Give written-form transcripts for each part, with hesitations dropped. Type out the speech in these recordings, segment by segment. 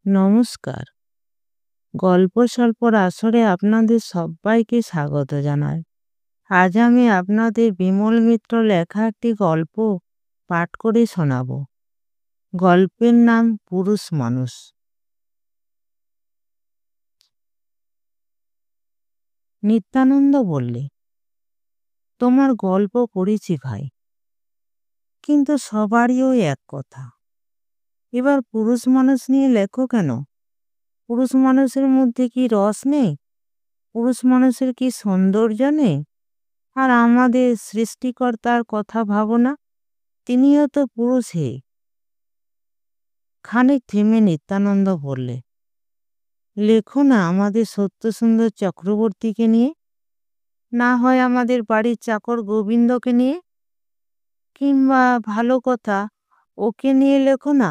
নমস্কার। গল্প স্বল্পর আসরে আপনাদের সবাইকে স্বাগত জানাই। আজ আমি আপনাদের বিমল মিত্র লেখা একটি গল্প পাঠ করে শোনাব। গল্পের নাম পুরুষ মানুষ। নিত্যানন্দ বললে, তোমার গল্প পড়েছি ভাই, কিন্তু সবারই ওই এক কথা। এবার পুরুষ মানুষ নিয়ে লেখো কেন? পুরুষ মানুষের মধ্যে কি রস নেই? পুরুষ মানুষের কি সৌন্দর্য নেই? আর আমাদের সৃষ্টিকর্তার কথা ভাবো না, তিনিও তো পুরুষ। হে, খানিক থেমে নিত্যানন্দ বললে, লেখো না আমাদের সত্যসুন্দর চক্রবর্তীকে নিয়ে, না হয় আমাদের বাড়ির চাকর গোবিন্দকে নিয়ে, কিংবা ভালো কথা ওকে নিয়ে লেখো না,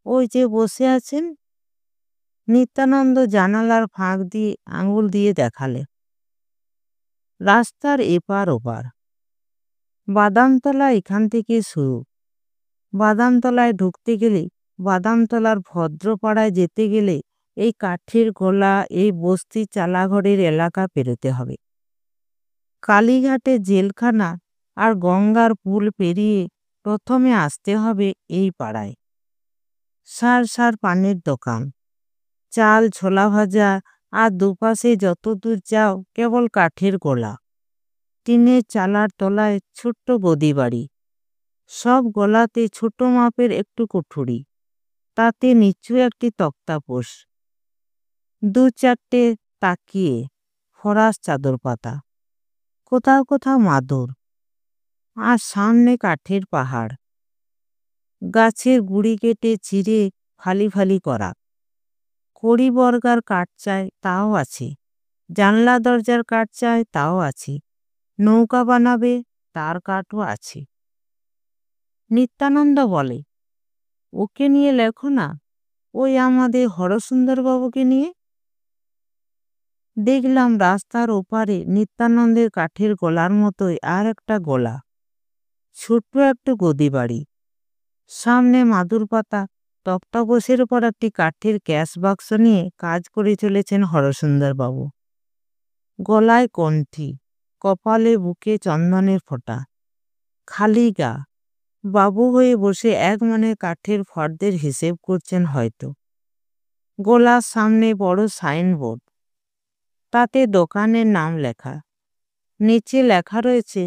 ওই যে বসে আছেন। নিত্যানন্দ জানালার ফাঁক দিয়ে আঙুল দিয়ে দেখালে। রাস্তার এপার ওপার বাদামতলা এখান থেকে শুরু। বাদামতলায় ঢুকতে গেলে, বাদামতলার ভদ্রপাড়ায় যেতে গেলে এই কাঠের গোলা, এই বস্তি চালাঘরের এলাকা পেরোতে হবে। কালীঘাটে জেলখানা আর গঙ্গার পুল পেরিয়ে প্রথমে আসতে হবে এই পাড়ায়। সার সার পানের দোকান, চাল ছোলা ভাজা, আর দুপাশে যত দূর যাও কেবল কাঠের গোলা। টিনের চালার তলায় ছোট্ট গদি বাড়ি, সব গলাতে ছোট মাপের একটু কুঠুরি, তাতে নিচু একটি তক্তাপোষ, দু চারটে তাকিয়ে, ফরাস চাদর পাতা, কোথাও কোথাও মাদুর, আর সামনে কাঠের পাহাড়, গাছের গুড়ি কেটে চিরে ফালি ফালি করা। কড়ি বর্গার কাঠ চাই তাও আছে, জানলা দরজার কাঠ চাই তাও আছে, নৌকা বানাবে তার কাঠও আছে। নিত্যানন্দ বলে, ওকে নিয়ে লেখো না, ওই আমাদের হরসুন্দরবাবুকে নিয়ে। দেখলাম রাস্তার ওপারে নিত্যানন্দের কাঠের গোলার মতোই আর একটা গোলা, ছোট্ট একটু গদি বাড়ি, সামনে মাদুর পাতা, তক্তাপোষের উপর একটি কাঠের ক্যাশ বাক্স নিয়ে কাজ করে চলেছেন হরসুন্দরবাবু। গলায় কণ্ঠি, কপালে বুকে চন্দনের ফোঁটা, খালি গা, বাবু হয়ে বসে এক মনে কাঠের ফর্দের হিসেব করছেন হয়তো। গোলার সামনে বড় সাইনবোর্ড, তাতে দোকানের নাম লেখা, নিচে লেখা রয়েছে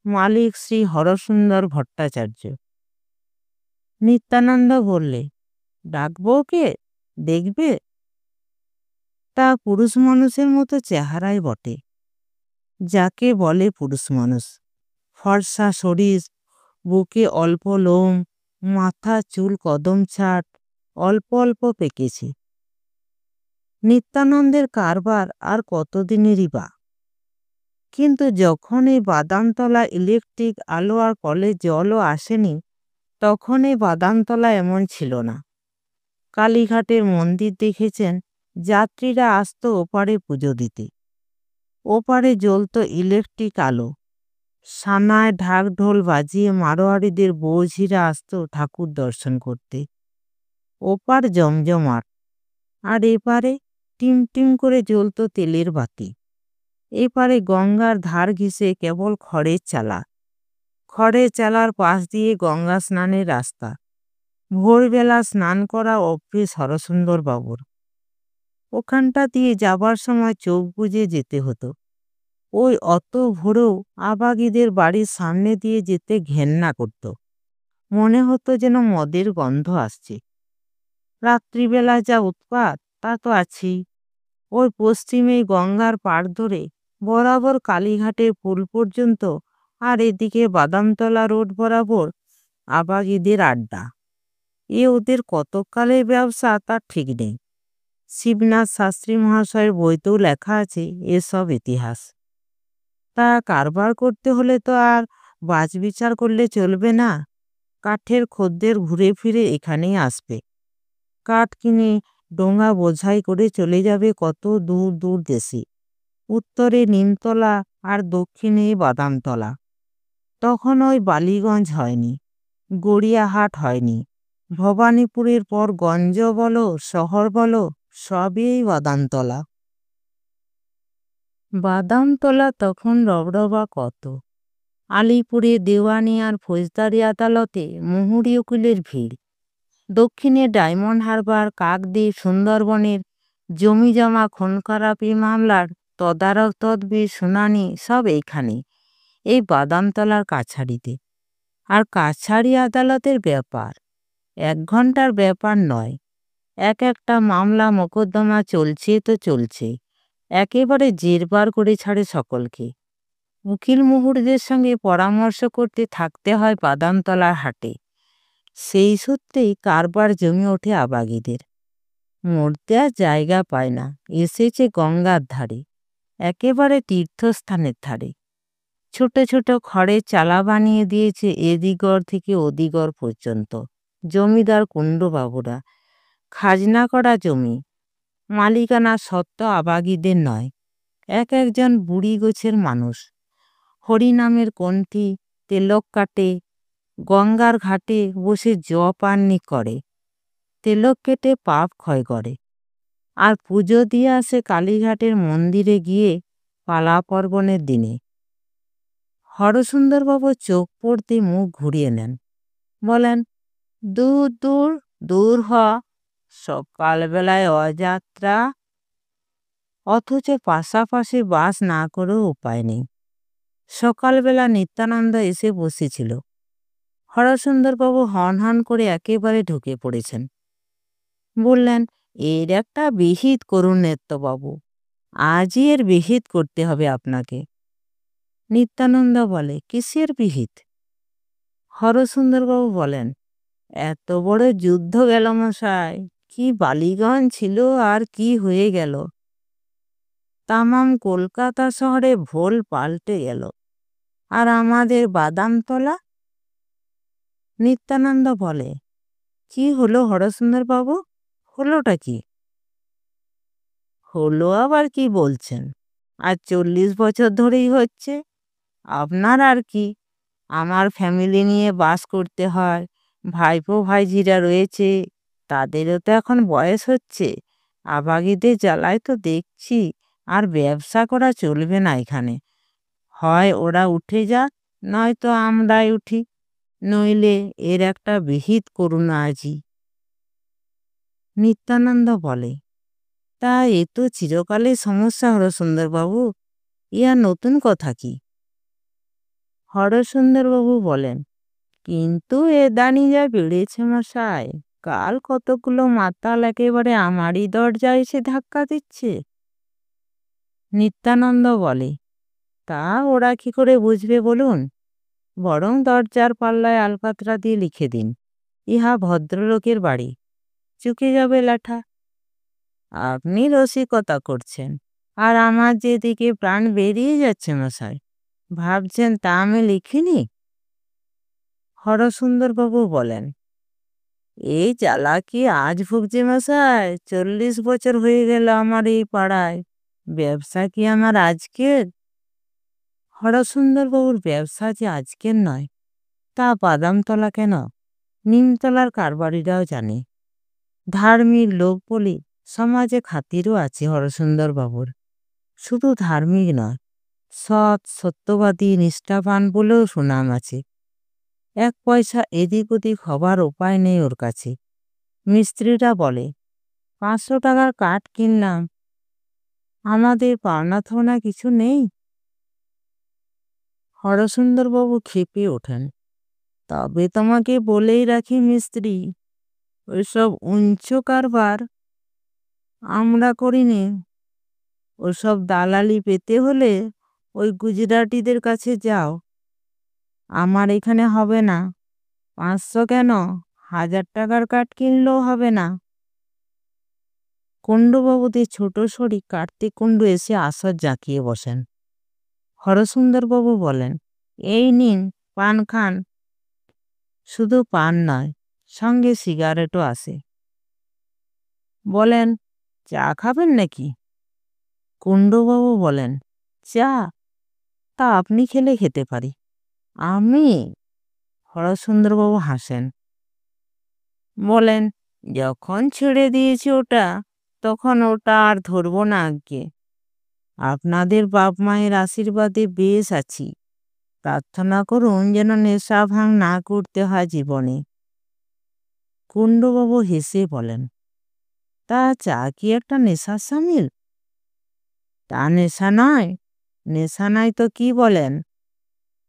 মালিক শ্রী হরসুন্দর ভট্টাচার্য। নিত্যানন্দ বললে, ডাকবো কে? দেখবে? তা পুরুষ মানুষের মতো চেহারাই বটে, যাকে বলে পুরুষ মানুষ। ফর্সা শরীর, বুকে অল্প লোম, মাথা চুল কদম ছাট, অল্প অল্প পেকেছে। নিত্যানন্দের কারবার আর কতদিনেরই বা। কিন্তু যখন এই বাদামতলা ইলেকট্রিক আলো আর কলের জলও আসেনি, তখন এই বাদামতলা এমন ছিল না। কালীঘাটের মন্দির দেখেছেন, যাত্রীরা আসতো ওপারে পুজো দিতে। ওপারে জ্বলত ইলেকট্রিক আলো, সানায় ঢাক ঢোল বাজিয়ে মারোয়ারিদের বৌঝিরা আসতো ঠাকুর দর্শন করতে। ওপার জমজমাট, আর এপারে টিম টিম করে জ্বলত তেলের বাতি। এপারে গঙ্গার ধার ঘেঁষে কেবল খড়ের চালা, খড়ের চালার পাশ দিয়ে গঙ্গা স্নানের রাস্তা। ভোরবেলা স্নান করা অভ্যেস হরসুন্দর বাবুর। ওখানটা দিয়ে যাবার সময় চোখ বুজে যেতে হতো। ওই অত ভোরেও আবাগীদের বাড়ির সামনে দিয়ে যেতে ঘেন্না করত। মনে হতো যেন মদের গন্ধ আসছে। রাত্রিবেলা যা উৎপাত তা তো আছেই। ওই পশ্চিমে গঙ্গার পাড় ধরে বরাবর কালীঘাটের পুল পর্যন্ত, আর এদিকে বাদামতলা রোড বরাবর আবাগীদের আড্ডা। এ ওদের কতকালের ব্যবসা তার ঠিক নেই। শিবনাথ শাস্ত্রী মহাশয়ের বইতেও লেখা আছে এসব ইতিহাস। তা কারবার করতে হলে তো আর বাছবিচার করলে চলবে না। কাঠের খদ্দের ঘুরে ফিরে এখানেই আসবে। কাঠ কিনে ডোঙা বোঝাই করে চলে যাবে কত দূর দূর দেশে। উত্তরে নিমতলা আর দক্ষিণে বাদামতলা। তখন ওই বালিগঞ্জ হয়নি, গড়িয়াহাট হয়নি, ভবানীপুরের পর গঞ্জ বলো শহর বলো সবই এই বাদামতলা। বাদামতলা তখন রবরবা কত। আলিপুরে দেওয়ানি আর ফৌজদারি আদালতে মুহুরি উকিলের ভিড়। দক্ষিণে ডায়মন্ড হারবার, কাকদ্বীপ, সুন্দরবনের জমিজমা খুন খারাপি মামলার তদারক তদবির শুনানি সব এইখানে, এই বাদামতলার কাছারিতে। আর কাছারি আদালতের ব্যাপার 1 ঘন্টার ব্যাপার নয়। একটা মামলা মোকদ্দমা চলছে তো চলছে, একেবারে জেরবার করে ছাড়ে সকলকে। উকিল মুহুরদের সঙ্গে পরামর্শ করতে থাকতে হয় বাদামতলার হাটে। সেই সূত্রেই কারবার জমে ওঠে আবাগীদের। মরতে আর জায়গা পায় না, এসেছে গঙ্গার ধারে, একেবারে তীর্থস্থানের ধারে। ছোট ছোট খড়ের চালা বানিয়ে দিয়েছে এদিগর থেকে ওদিগর পর্যন্ত জমিদার কুণ্ডবাবুরা। খাজনা করা জমি, মালিকানা সত্ত্ব আবাগীদের নয়, একজন বুড়ি গোছের মানুষ। হরিনামের কণ্ঠী তেলক কাটে, গঙ্গার ঘাটে বসে পাননি করে, তেলক কেটে পাপ ক্ষয় করে। আর পুজো দিয়ে আসে কালীঘাটের মন্দিরে গিয়ে পালা পার্বণের দিনে। হরসুন্দরবাবু চোখ পড়তে মুখ ঘুরিয়ে নেন, বলেন, দূর দূর দূর হ, সকালবেলায় অযাত্রা, অথচ পাশাপাশি বাস না করেও উপায় নেই। সকালবেলা নিত্যানন্দ এসে বসেছিল। হরসুন্দরবাবু হন হন করে একেবারে ঢুকে পড়েছেন। বললেন, এর একটা বিহিত করুন নেত্যবাবু, আজই এর বিহিত করতে হবে আপনাকে। নিত্যানন্দ বলে, কিসের বিহিত? হরসুন্দরবাবু বলেন, এত বড় যুদ্ধ গেল মশাই, কি বালিগঞ্জ ছিল আর কি হয়ে গেল। তামাম কলকাতা শহরে ভোল পাল্টে গেল, আর আমাদের বাদামতলা। নিত্যানন্দ বলে, কি হলো হরসুন্দরবাবু, হলোটা কি? হলো আবার কি বলছেন, আর 40 বছর ধরেই হচ্ছে। আপনার আর কি, আমার ফ্যামিলি নিয়ে বাস করতে হয়, ভাইপো ভাইঝিরা রয়েছে, তাদেরও তো এখন বয়স হচ্ছে। আবাগীদের জ্বালায় তো দেখছি আর ব্যবসা করা চলবে না এখানে। হয় ওরা উঠে যাক, নয়তো আমরাই উঠি, নইলে এর একটা বিহিত করুন আজই। নিত্যানন্দ বলে, তা এ তো চিরকালের সমস্যা হরসুন্দরবাবু, ইয়া নতুন কথা কি? হরসুন্দরবাবু বলেন, কিন্তু এ দানি যা বেড়েছে মশাই, কাল কতগুলো মাতাল একেবারে আমারই দরজায় এসে ধাক্কা দিচ্ছে। নিত্যানন্দ বলে, তা ওরা কি করে বুঝবে বলুন? বরং দরজার পাল্লায় আলকাতরা দিয়ে লিখে দিন, ইহা ভদ্রলোকের বাড়ি, চুকে যাবে লেঠা। আপনি রসিকতা করছেন, আর আমার যেদিকে প্রাণ বেরিয়ে যাচ্ছে মশাই, ভাবছেন তা আমি লিখিনি? হরসুন্দরবাবু বলেন, এই জ্বালা কি আজ ভুগছে মশাই? 40 বছর হয়ে গেল আমার এই পাড়ায়, ব্যবসা কি আমার আজকের? হরসুন্দরবাবুর ব্যবসা যে আজকের নয়, তা বাদামতলা কেন, নিমতলার কারবারিরাও জানে। ধার্মিক লোক বলে সমাজে খাতিরও আছে হরসুন্দরবাবুর। শুধু ধার্মিক নয়, সৎ সত্যবাদী নিষ্ঠাবান বলেও সুনাম আছে। 1 পয়সা এদিক ওদিক হবার উপায় নেই ওর কাছে। মিস্ত্রিরা বলে, 500 টাকার কাঠ কিনলাম, আমাদের পাওনা থাওনা কিছু নেই? হরসুন্দরবাবু খেপে ওঠেন, তবে তোমাকে বলেই রাখি মিস্ত্রি, ওইসব উঞ্চ কারবার আমরা করিনি। ওসব দালালি পেতে হলে ওই গুজরাটিদের কাছে যাও, আমার এখানে হবে না। 500 কেন, 1000 টাকার কাঠ কিনলেও হবে না। কুণ্ডবাবুদের ছোট শরীর কার্তিক কুণ্ডু এসে আসর জাঁকিয়ে বসেন। হরসুন্দরবাবু বলেন, এই নিন পান খান। শুধু পান নয়, সঙ্গে সিগারেটও আসে। বলেন, চা খাবেন নাকি? কুণ্ডবাবু বলেন, চা? তা আপনি খেলে খেতে পারি, আমি? হরসুন্দরবাবু হাসেন, বলেন, যখন ছেড়ে দিয়েছি ওটা, তখন ওটা আর ধরবো না আজ্ঞে। আপনাদের বাপ মায়ের আশীর্বাদে বেশ আছি। প্রার্থনা করুন যেন নেশা ভাঙ না করতে হয় জীবনে। কুণ্ডবাবু হেসে বলেন, তা চা কি একটা নেশার সামিল? তা নেশা নয়। নেশা নাই তো কি বলেন?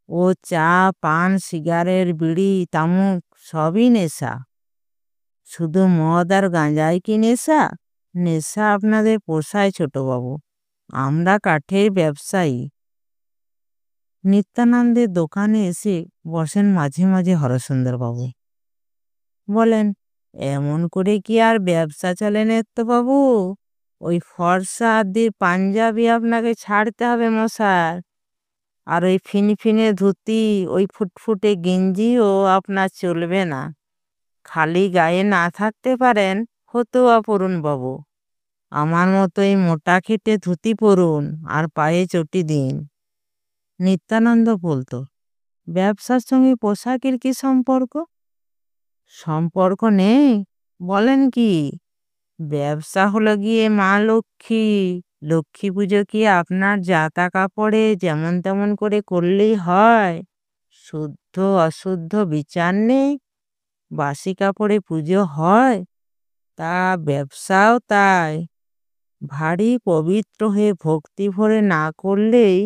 ও চা, পান, সিগারেট, বিড়ি, তামুক সবই নেশা। শুধু মদ আর গাঁজাই কি নেশা? নেশা আপনাদের পোষায় ছোটবাবু। আমরা কাঠের ব্যবসায়ী। নিত্যানন্দের দোকানে এসে বসেন মাঝে মাঝে হরসুন্দরবাবু। বলেন, এমন করে কি আর ব্যবসা চলে বাবু? ওই ফর্সা আদির পাঞ্জাবি আপনাকে ছাড়তে হবে মশার। আর ওই ফিনফিনে ধুতি, ওই ফুটফুটে গেঞ্জিও আপনার চলবে না। খালি গায়ে না থাকতে পারেন, ফতুয়া পরুন বাবু। আমার মতো এই মোটা খেটে ধুতি পরুন আর পায়ে চটি দিন। নিত্যানন্দ বলতো, ব্যবসার সঙ্গে পোশাকের কি সম্পর্ক? সম্পর্ক নেই? বলেন কি? ব্যবসা হলো গিয়ে মা লক্ষ্মী। লক্ষ্মী পুজো কি আপনার জাতা কাপড়ে যেমন তেমন করে করলেই হয়? শুদ্ধ অশুদ্ধ বিচার নেই। বাসি কাপড়ে পুজো হয়? তা ব্যবসাও তাই। ভারী পবিত্র হয়ে ভক্তি ভরে না করলেই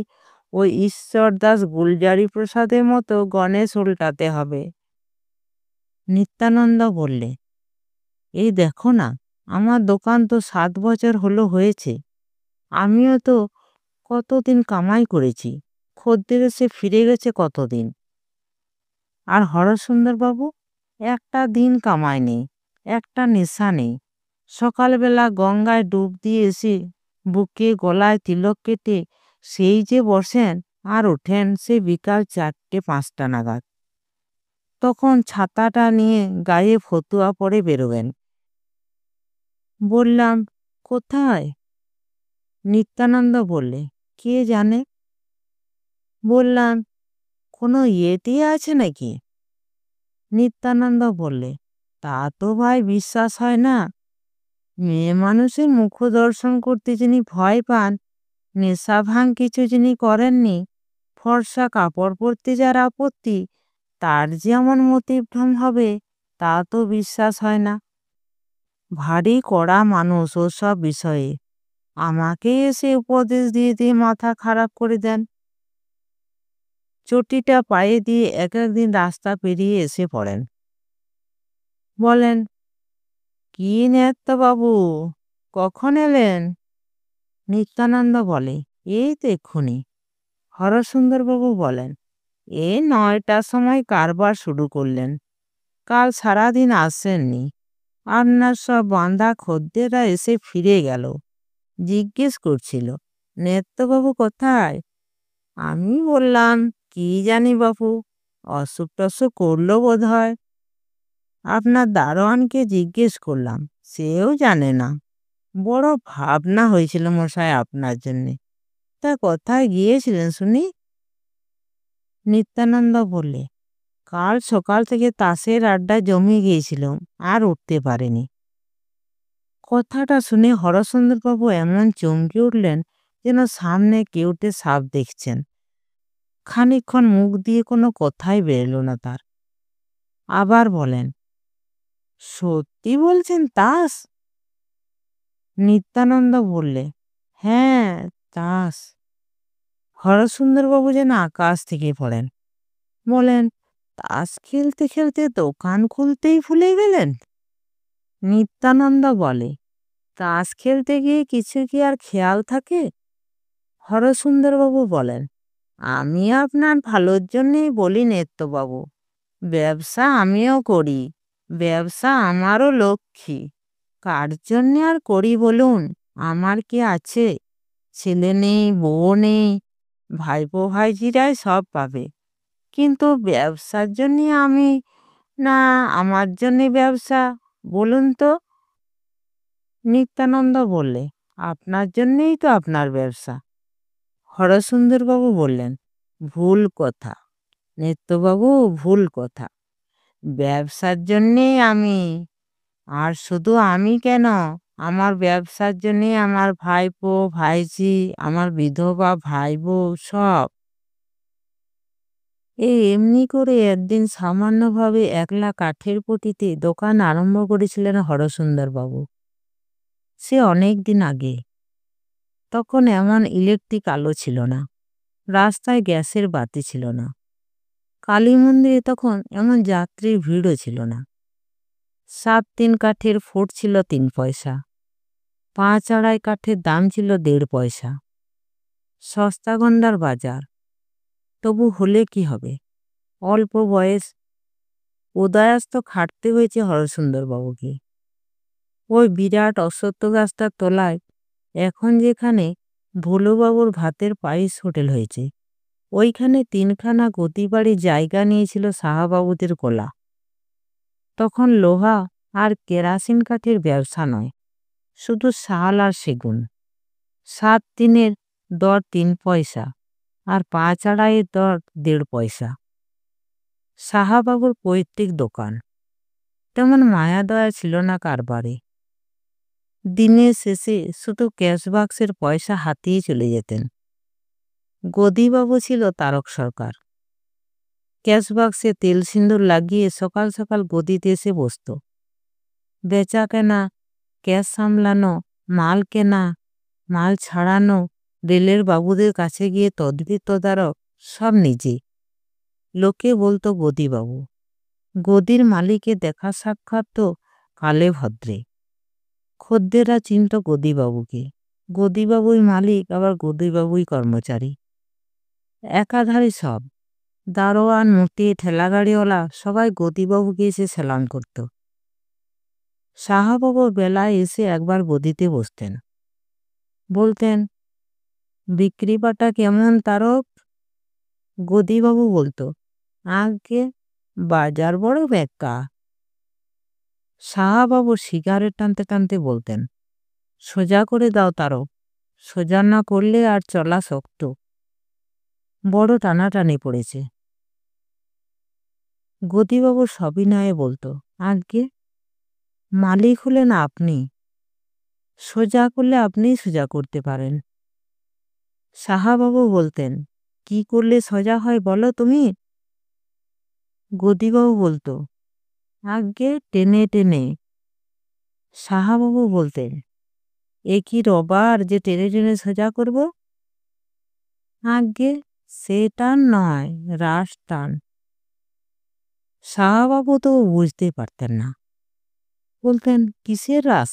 ওই ঈশ্বরদাস গুলজারি প্রসাদের মতো গণেশ উল্টাতে হবে। নিত্যানন্দ বললে, এই দেখো না, আমার দোকান তো 7 বছর হলো হয়েছে। আমিও তো কতদিন কামাই করেছি, খদ্দের এসে ফিরে গেছে কতদিন। আর হরসুন্দরবাবু একটা দিন কামাই নেই, একটা নেশা নেই। সকালবেলা গঙ্গায় ডুব দিয়ে এসে বুকে গলায় তিলক কেটে সেই যে বসেন আর ওঠেন সে বিকাল 4টে-5টা নাগাদ। তখন ছাতাটা নিয়ে গায়ে ফতুয়া পরে বেরোবেন। বললাম, কোথায়? নিত্যানন্দ বললে, কে জানে। বললাম, কোনো ইয়েতে আছে নাকি? নিত্যানন্দ বললে, তা তো ভাই বিশ্বাস হয় না। মেয়ে মানুষের মুখ দর্শন করতে যিনি ভয় পান, নেশা ভাঙ কিছু যিনি করেননি, ফর্সা কাপড় পরতে যার আপত্তি, তার যেমন মতিভ্রম হবে তা তো বিশ্বাস হয় না। ভারী কড়া মানুষ ওসব বিষয়ে। আমাকে এসে উপদেশ দিয়ে দিয়ে মাথা খারাপ করে দেন। চটিটা পায়ে দিয়ে এক একদিন রাস্তা পেরিয়ে এসে পড়েন। বলেন, কি বাবু, কখন এলেন? নিত্যানন্দ বলে, এই তো এক্ষুনি। হরসুন্দরবাবু বলেন, এই 9টার সময় কারবার শুরু করলেন। কাল সারাদিন আসেননি। আপনার সব বাঁধা খদ্দেররা এসে ফিরে গেল। জিজ্ঞেস করছিল, নেত্যবাবু কোথায়? আমি বললাম, কি জানি বাপু, অসুখ টসুখ করলো বোধ হয়। আপনার দারোয়ানকে জিজ্ঞেস করলাম, সেও জানে না। বড় ভাবনা হয়েছিল মশাই আপনার জন্যে। তা কোথায় গিয়েছিলেন শুনি? নিত্যানন্দ বললে, কাল সকাল থেকে তাসের আড্ডা জমে গিয়েছিল, আর উঠতে পারেনি। কথাটা শুনে হরসুন্দরবাবু এমন চমকে উঠলেন যেন সামনে কেউটে সাপ দেখছেন। খানিকক্ষণ মুখ দিয়ে কোনো কথাই বেরোলো না তার। আবার বলেন, সত্যি বলছেন তাস? নিত্যানন্দ বললে, হ্যাঁ, তাস। হরসুন্দরবাবু যেন আকাশ থেকে পড়েন। বলেন, তাস খেলতে খেলতে দোকান খুলতেই ভুলে গেলেন? নিত্যানন্দ বলে, তাস খেলতে গিয়ে কিছু কি আর খেয়াল থাকে? হরসুন্দরবাবু বলেন, আমি আপনার ভালোর জন্যেই বলি বাবু, ব্যবসা আমিও করি। ব্যবসা আমারও লক্ষ্মী। কার জন্যে আর করি বলুন? আমার কি আছে? ছেলে নেই, বউ নেই। ভাইপো ভাইঝিরাই সব পাবে। কিন্তু ব্যবসার জন্যে আমি, না আমার জন্যে ব্যবসা, বলুন তো? নিত্যানন্দ বললে, আপনার জন্যেই তো আপনার ব্যবসা। হরসুন্দরবাবু বললেন, ভুল কথা নেত্যবাবু, ভুল কথা। ব্যবসার জন্যেই আমি। আর শুধু আমি কেন, আমার ব্যবসার জন্যে আমার ভাইপো, ভাইঝি, আমার বিধবা ভাই-বউ সব। এমনি করে একদিন সামান্যভাবে একলা কাঠের পটিতে দোকান আরম্ভ করেছিলেন হরসুন্দরবাবু। সে অনেক দিন আগে। তখন এমন ইলেকট্রিক আলো ছিল না, রাস্তায় গ্যাসের বাতি ছিল না, কালী মন্দিরে তখন এমন যাত্রীর ভিড়ও ছিল না। 7-3 কাঠের ফুট ছিল 3 পয়সা, 5 আড়াই কাঠের দাম ছিল 1.5 পয়সা। সস্তা গন্ডার বাজার। তবু হলে কি হবে, অল্প বয়স, উদয়াস্ত খাটতে হয়েছে হরসুন্দরবাবুকে। ওই বিরাট অশ্বত্থ গাছটার তলায় এখন যেখানে ভোলুবাবুর ভাতের পায়েস হোটেল হয়েছে, ওইখানে 3খানা গতিবাড়ি জায়গা নিয়েছিল সাহাবাবুদের কোলা। তখন লোহা আর কেরাসিন কাঠের ব্যবসা নয়, শুধু শাল আর সেগুন। 7-3-এর দর 3 পয়সা আর 5 আড়াইয়ের দর 1.5 পয়সা। সাহাবাবুর পৈতৃক দোকান। তেমন মায়া দয়া ছিল না কারবারে। দিনের শেষে শুধু ক্যাশ বাক্সের পয়সা হাতিয়ে চলে যেতেন। গদিবাবু ছিল তারক সরকার। ক্যাশ বাক্সে তেল সিন্দুর লাগিয়ে সকাল সকাল গদিতে এসে বসত। বেচা কেনা, ক্যাশ সামলানো, মাল কেনা, মাল ছাড়ানো, রেলের বাবুদের কাছে গিয়ে তদবির তদারক সব নিজে। লোকে বলতো গদিবাবু। গদির মালিকে দেখা সাক্ষাৎ তো কালে ভদ্রে। খদ্দেররা চিনত গদিবাবুকে। গদিবাবুই মালিক, আবার গদিবাবুই কর্মচারী। একাধারে সব। দারোয়ান, মুটি, ঠেলাগাড়িওয়ালা সবাই গদিবাবুকে এসে সেলাম করত। সাহাবাবু বেলায় এসে একবার গদিতে বসতেন। বলতেন, বিক্রি বাটা কেমন তারক? গদিবাবু বলতো, আগে বাজার বড় বেকা। সাহাবাবু সিগারেট টানতে টানতে বলতেন, সোজা করে দাও তারক, সোজা না করলে আর চলা শক্ত। বড় টানাটানি পড়েছে। গদিবাবু সবিনয়ে বলতো, আগে মালিক হলেন আপনি, সোজা করলে আপনিই সোজা করতে পারেন। সাহাবাবু বলতেন, কি করলে সোজা হয় বলো তুমি? গদিবাবু বলতো, আগে টেনে টেনে। সাহাবাবু বলতেন, এ কি রবার যে টেনে টেনে সোজা করব? আগে সে টান নয়, রাস টান। সাহাবাবু তো বুঝতে পারতেন না। বলতেন, কিসের রাস?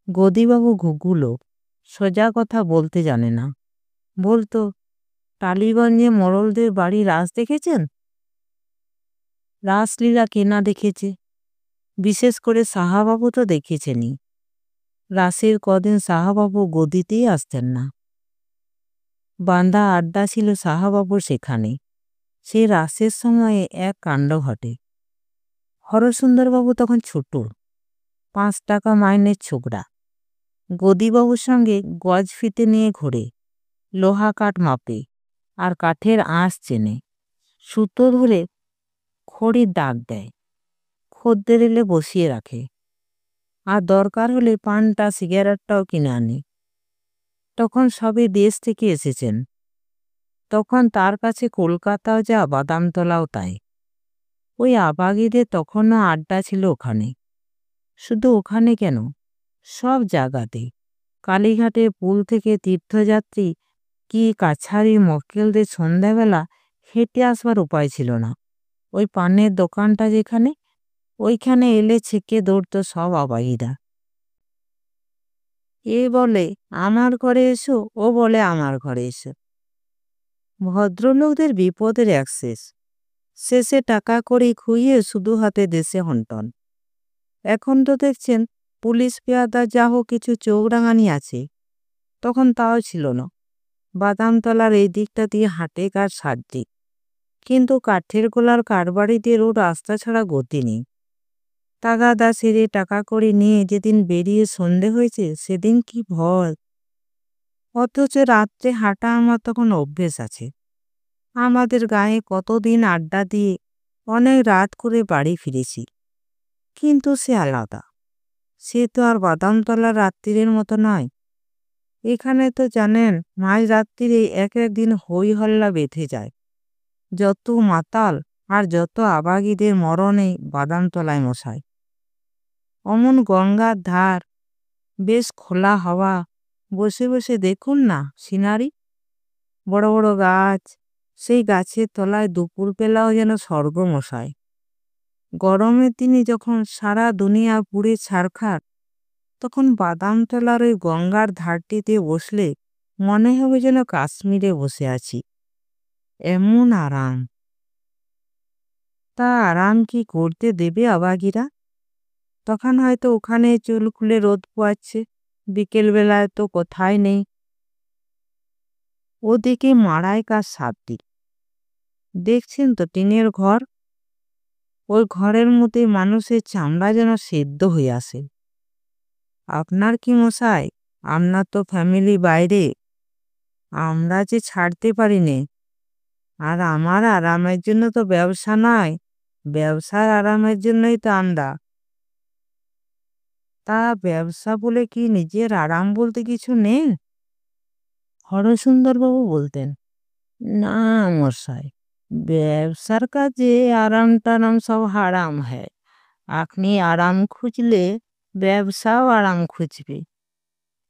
গদিবাবু ঘুঘু লোক, সোজা কথা বলতে জানে না। বলতো, টালিগঞ্জে মোড়লদের বাড়ি রাস দেখেছেন? রাসলীলা কেনা দেখেছে। বিশেষ করে সাহাবাবু তো দেখেছেনই। রাসের কদিন সাহাবাবু গদিতেই আসতেন না। বান্ধা আড্ডা ছিল সাহাবাবুর সেখানে। সে রাসের সময়ে এক কাণ্ড ঘটে। হরসুন্দরবাবু তখন ছোট, 5 টাকা মাইনের ছোকরা। গদিবাবুর সঙ্গে গজ ফিতে নিয়ে ঘোরে, লোহা কাঠ মাপে আর কাঠের আঁশ চেনে, সুতো ধরে খড়ির দাগ দেয়, খদ্দের এলে বসিয়ে রাখে, আর দরকার হলে পানটা সিগারেটটাও কিনে আনে। তখন সবে দেশ থেকে এসেছেন। তখন তার কাছে কলকাতাও যা, বাদামতলাও তাই। ওই আবাগীদের তখনও আড্ডা ছিল ওখানে। শুধু ওখানে কেন, সব জায়গাতে। কালীঘাটের পুল থেকে তীর্থযাত্রী কি কাছারি মক্কেলদের সন্ধ্যাবেলা হেঁটে আসবার উপায় ছিল না। ওই পানের দোকানটা যেখানে, ওইখানে এলে ছেকে দৌড়ত সব আবাগীরা। এ বলে আমার ঘরে এসো, ও বলে আমার ঘরে এসো। ভদ্রলোকদের বিপদের এক শেষ। শেষে টাকা কড়ি খুইয়ে শুধু হাতে দেশে হন্টন। এখন তো দেখছেন পুলিশ পেয়াদা যা হোক কিছু চোখরাঙানি আছে, তখন তাও ছিল না। বাদামতলার এই দিকটা দিয়ে হাটে কার সাজি, কিন্তু কাঠের গোলার কারবারিদের ও রাস্তা ছাড়া গতি নেই। তাগাদা সেরে টাকা কড়ি নিয়ে যেদিন বেরিয়ে সন্ধে হয়েছে সেদিন কি ভয়! অথচ রাত্রে হাঁটা আমার তখন অভ্যেস আছে। আমাদের গায়ে কতদিন আড্ডা দিয়ে অনেক রাত করে বাড়ি ফিরেছি, কিন্তু সে আলাদা। সে তো আর বাদামতলার রাত্রিরের মতো নয়। এখানে তো জানেন, মাঝ রাত্রিরে এক একদিন হই হল্লা বেঁধে যায়। যত মাতাল আর যত আবাগীদের মরণে বাদামতলায় মশাই। অমন গঙ্গার ধার, বেশ খোলা হাওয়া, বসে বসে দেখুন না সিনারি। বড় বড় গাছ, সেই গাছের তলায় দুপুরবেলাও যেন স্বর্গ মশাই। গরমের দিনে যখন সারা দুনিয়া পুড়ে ছারখার, তখন বাদামতলার ওই গঙ্গার ধারটিতে বসলে মনে হবে যেন কাশ্মীরে বসে আছি। এমন আরাম। তা আরাম কি করতে দেবে অবাগীরা? তখন হয়তো ওখানে চুল খুলে রোদ পোয়াচ্ছে, বিকেলবেলায় তো কোথায় নেই। ওদিকে মারায় কাজ সাবদি। দেখছেন তো টিনের ঘর, ওই ঘরের মধ্যে মানুষের চামড়া যেন সেদ্ধ হয়ে আসে। আপনার কি মশাই, আপনার তো ফ্যামিলি বাইরে, আমরা যে ছাড়তে পারি নে। আর আমার আরামের জন্য তো ব্যবসা নয়, ব্যবসার আরামের জন্যই তো আমরা। তা ব্যবসা বলে কি নিজের আরাম বলতে কিছু নেই? হরসুন্দরবাবু বলতেন, না মশাই, ব্যবসার কাজে আরাম টারাম সব হারাম হ্যায়। আপনি আরাম খুঁজলে ব্যবসাও আরাম খুঁজবে।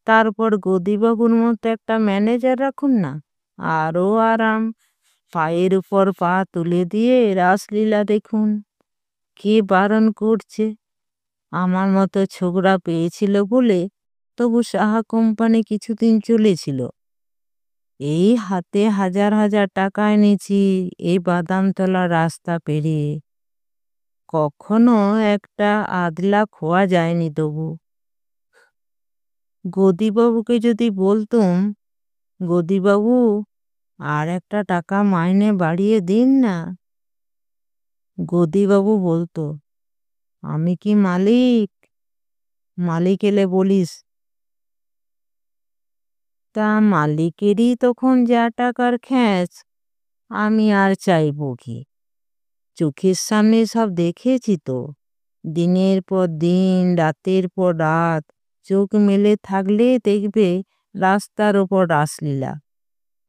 তারপর গদিবাবুর মতো একটা ম্যানেজার রাখুন না, আরও আরাম। পায়ের উপর পা তুলে দিয়ে রাসলীলা দেখুন। কে বারণ করছে? আমার মতো ছোকরা পেয়েছিল বলে তবু সাহা কোম্পানি কিছুদিন চলেছিল। এই হাতে হাজার হাজার টাকা এনেছি এই বাদামতলা রাস্তা পেরিয়ে। কখনো একটা আদলা খোয়া যায়নি তবু। গদিবাবুকে যদি বলতুম, গদিবাবু আর একটা টাকা মাইনে বাড়িয়ে দিন না, গদিবাবু বলতো, আমি কি মালিক? মালিক এলে বলিস। তা মালিকেরই তখন যা টাকার খ্যাঁচ, আমি আর চাইবো কি? চোখের সামনে সব দেখেছি তো। দিনের পর দিন, রাতের পর রাত, চোখ মেলে থাকলে দেখবে রাস্তার ওপর রাসলীলা,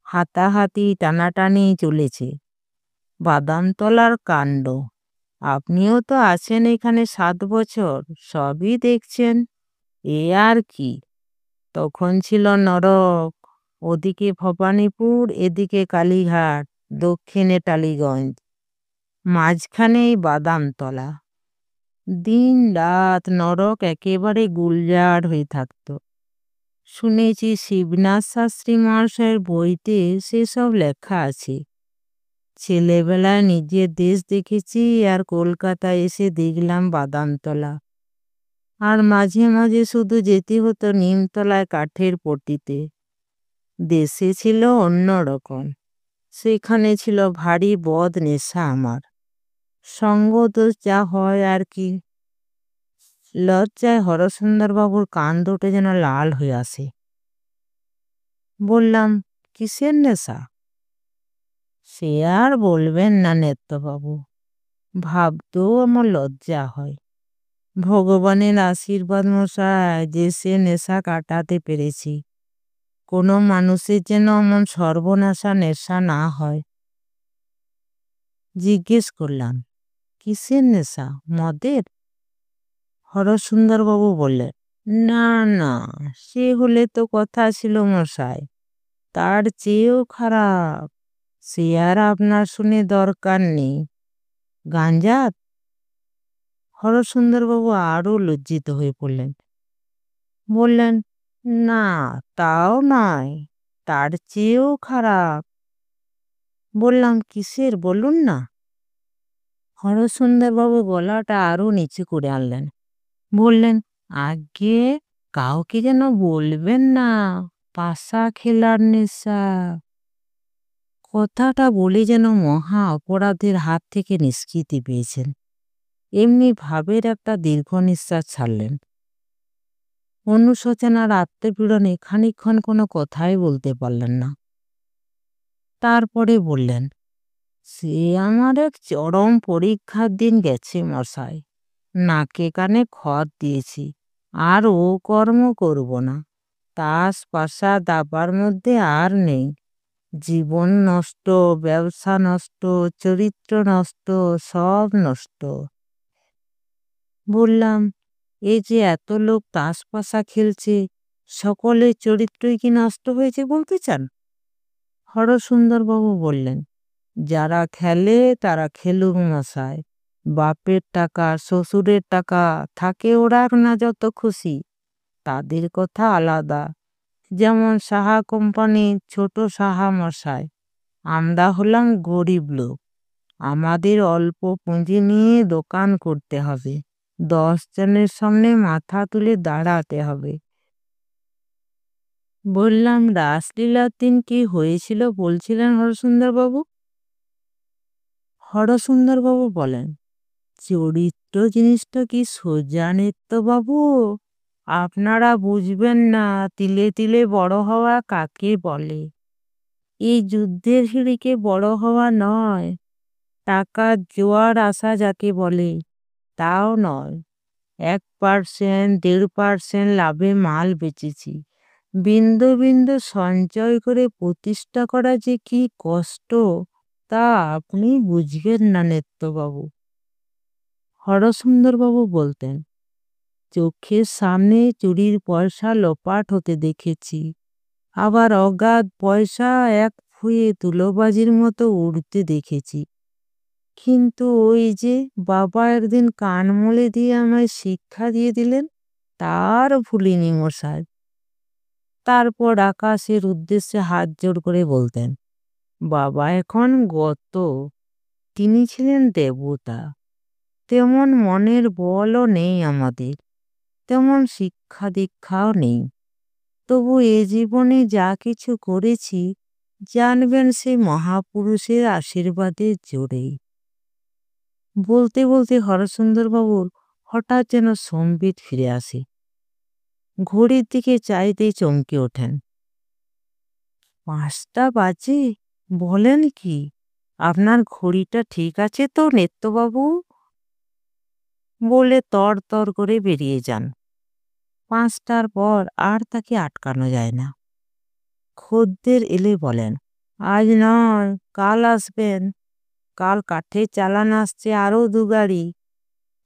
হাতাহাতি টানাটানি চলেছে। বাদামতলার কাণ্ড। আপনিও তো আছেন এখানে 7 বছর, সবই দেখছেন। এ আর কি? তখন ছিল নরক। ওদিকে ভবানীপুর, এদিকে কালীঘাট, দক্ষিণে টালিগঞ্জ, মাঝখানে এই বাদামতলা। দিন রাত নরক একেবারে গুলজার হয়ে থাকতো। শুনেছি শিবনাথ শাস্ত্রী মহাশয়ের বইতে সেসব লেখা আছে। ছেলেবেলায় নিজের দেশ দেখেছি, আর কলকাতায় এসে দেখলাম বাদামতলা। আর মাঝে মাঝে শুধু যেতে হতো নিমতলায় কাঠের পট্টিতে। দেশে ছিল অন্যরকম। সেখানে ছিল ভারী বদ নেশা আমার। সঙ্গ তো যা হয় আর কি। লজ্জায় হরসুন্দরবাবুর কান দুটো যেন লাল হয়ে আসে। বললাম, কিসের নেশা? সে আর বলবেন না নেত্যবাবু, ভাবতেও আমার লজ্জা হয়। ভগবানের আশীর্বাদ মশাই যে সে নেশা কাটাতে পেরেছি। কোনো মানুষের যেন এমন সর্বনাশা নেশা না হয়। জিজ্ঞেস করলাম, কিসের নেশা? মদের? হরসুন্দরবাবু বললেন, না না, সে হলে তো কথা ছিল মশাই, তার চেয়েও খারাপ। সে আর আপনার শুনে দরকার নেই। গাঞ্জাত? হরসুন্দরবাবু আরও লজ্জিত হয়ে পড়লেন। বললেন, না, তাও নয়, তার চেয়েও খারাপ। বললাম, কিসের বলুন না। হরসুন্দরবাবু গলাটা আরও নিচু করে আনলেন। বললেন, আগে কাউকে যেন বলবেন না, পাশা খেলার নেশা। কথাটা বলে যেন মহা অপরাধের হাত থেকে নিষ্কৃতি পেয়েছেন। এমনি ভাবের একটা দীর্ঘ নিঃশ্বাস ছাড়লেন। অনুশোচনার আত্মপীড়নে খানিকক্ষণ কোনো কথাই বলতে পারলেন না। তারপরে বললেন, সে আমার এক চরম পরীক্ষার দিন গেছে মশাই। নাকে কানে খত দিয়েছি, আর ও কর্ম করব না। তাস পাশা দাবার মধ্যে আর নেই। জীবন নষ্ট, ব্যবসা নষ্ট, চরিত্র নষ্ট, সব নষ্ট। বললাম, এই যে এত লোক তাস পাশা খেলছে, সকলের চরিত্রই কি নষ্ট হয়েছে বলতে চান? হরসুন্দরবাবু বললেন, যারা খেলে তারা খেলুক মশাই। বাপের টাকা, শ্বশুরের টাকা, থাকে ওরা না যত খুশি, তাদের কথা আলাদা। যেমন সাহা কোম্পানির ছোট সাহা মশাই, আমরা হলাম গরিব লোক, আমাদের অল্প পুঁজি নিয়ে দোকান করতে হবে, 10 জনের সামনে মাথা তুলে দাঁড়াতে হবে। বললাম, রাসলীলার দিন কি হয়েছিল বলছিলেন হরসুন্দরবাবু? হরসুন্দরবাবু বলেন, চরিত্র জিনিসটা কি সোজা নিত্যবাবু? আপনারা বুঝবেন না তিলে তিলে বড় হওয়া কাকে বলে। এই যুদ্ধের হিড়িকে বড় হওয়া নয়, টাকার জোয়ার আসা যাকে বলে তাও নয়। 1%, 1.5% লাভে মাল বেচেছি। বিন্দু বিন্দু সঞ্চয় করে প্রতিষ্ঠা করা যে কি কষ্ট, তা আপনি বুঝবেন না নেত্যবাবু। হরসুন্দরবাবু বলতেন, চোখের সামনে চুরির পয়সা লোপাট হতে দেখেছি, আবার অগাধ পয়সা এক ফুয়ে তুলোবাজির মতো উড়তে দেখেছি। কিন্তু ওই যে বাবা একদিন কান মলে দিয়ে আমায় শিক্ষা দিয়ে দিলেন, তার ভুলিনি মশাই। তারপর আকাশের উদ্দেশ্যে হাত জোড় করে বলতেন, বাবা এখন গত, তিনি ছিলেন দেবতা। তেমন মনের বলও নেই আমাদের, তেমন শিক্ষা দীক্ষাও নেই। তবু এ জীবনে যা কিছু করেছি, জানবেন সেই মহাপুরুষের আশীর্বাদের জোরেই। বলতে বলতে হরসুন্দরবাবুর হঠাৎ যেন সম্বিত ফিরে আসে। ঘড়ির দিকে চাইতেই চমকে ওঠেন। 5টা বাজে? বলেন কি? আপনার ঘড়িটা ঠিক আছে তো নেত্যবাবু? বলে তর করে বেরিয়ে যান। 5টার পর আর তাকে আটকানো যায় না। খদ্দের এলে বলেন, আজ নয়, কাল আসবেন। কাল কাঠের চালান আসছে আরও 2 গাড়ি।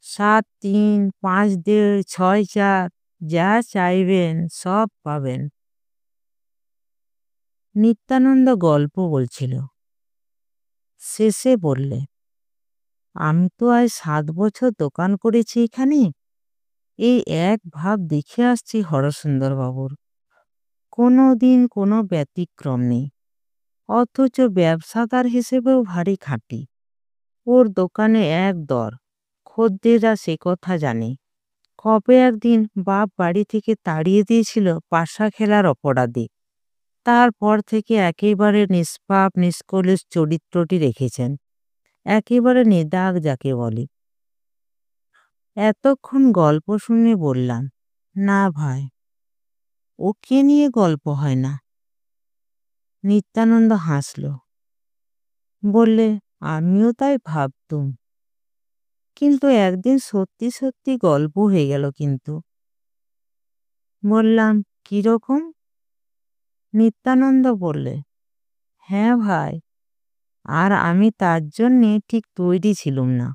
7-3, 5-1.5, 6-4, যা চাইবেন সব পাবেন। নিত্যানন্দ গল্প বলছিল। শেষে বললে, আমি তো আজ 7 বছর দোকান করেছি এখানে। এই এক ভাব দেখে আসছি হরসুন্দরবাবুর। কোনো দিন কোনো ব্যতিক্রম নেই, অথচ ব্যবসাদার হিসেবেও ভারী খাঁটি। ওর দোকানে এক দর, খদ্দেররা সে কথা জানে। কবে একদিন বাপ বাড়ি থেকে তাড়িয়ে দিয়েছিল পাশা খেলার অপরাধে। তারপর থেকে একেবারে নিষ্পাপ নিষ্কলুষ চরিত্রটি রেখেছেন, একেবারে নিদাগ যাকে বলে। এতক্ষণ গল্প শুনে বললাম, না ভাই, ওকে নিয়ে গল্প হয় না। নিত্যানন্দ হাসল, বললে, আমিও তাই ভাবতুম, কিন্তু একদিন সত্যি সত্যি গল্প হয়ে গেল কিন্তু। বললাম, কিরকম? নিত্যানন্দ বললে, হ্যাঁ ভাই, আর আমি তার জন্যে ঠিক তৈরি ছিলুম না।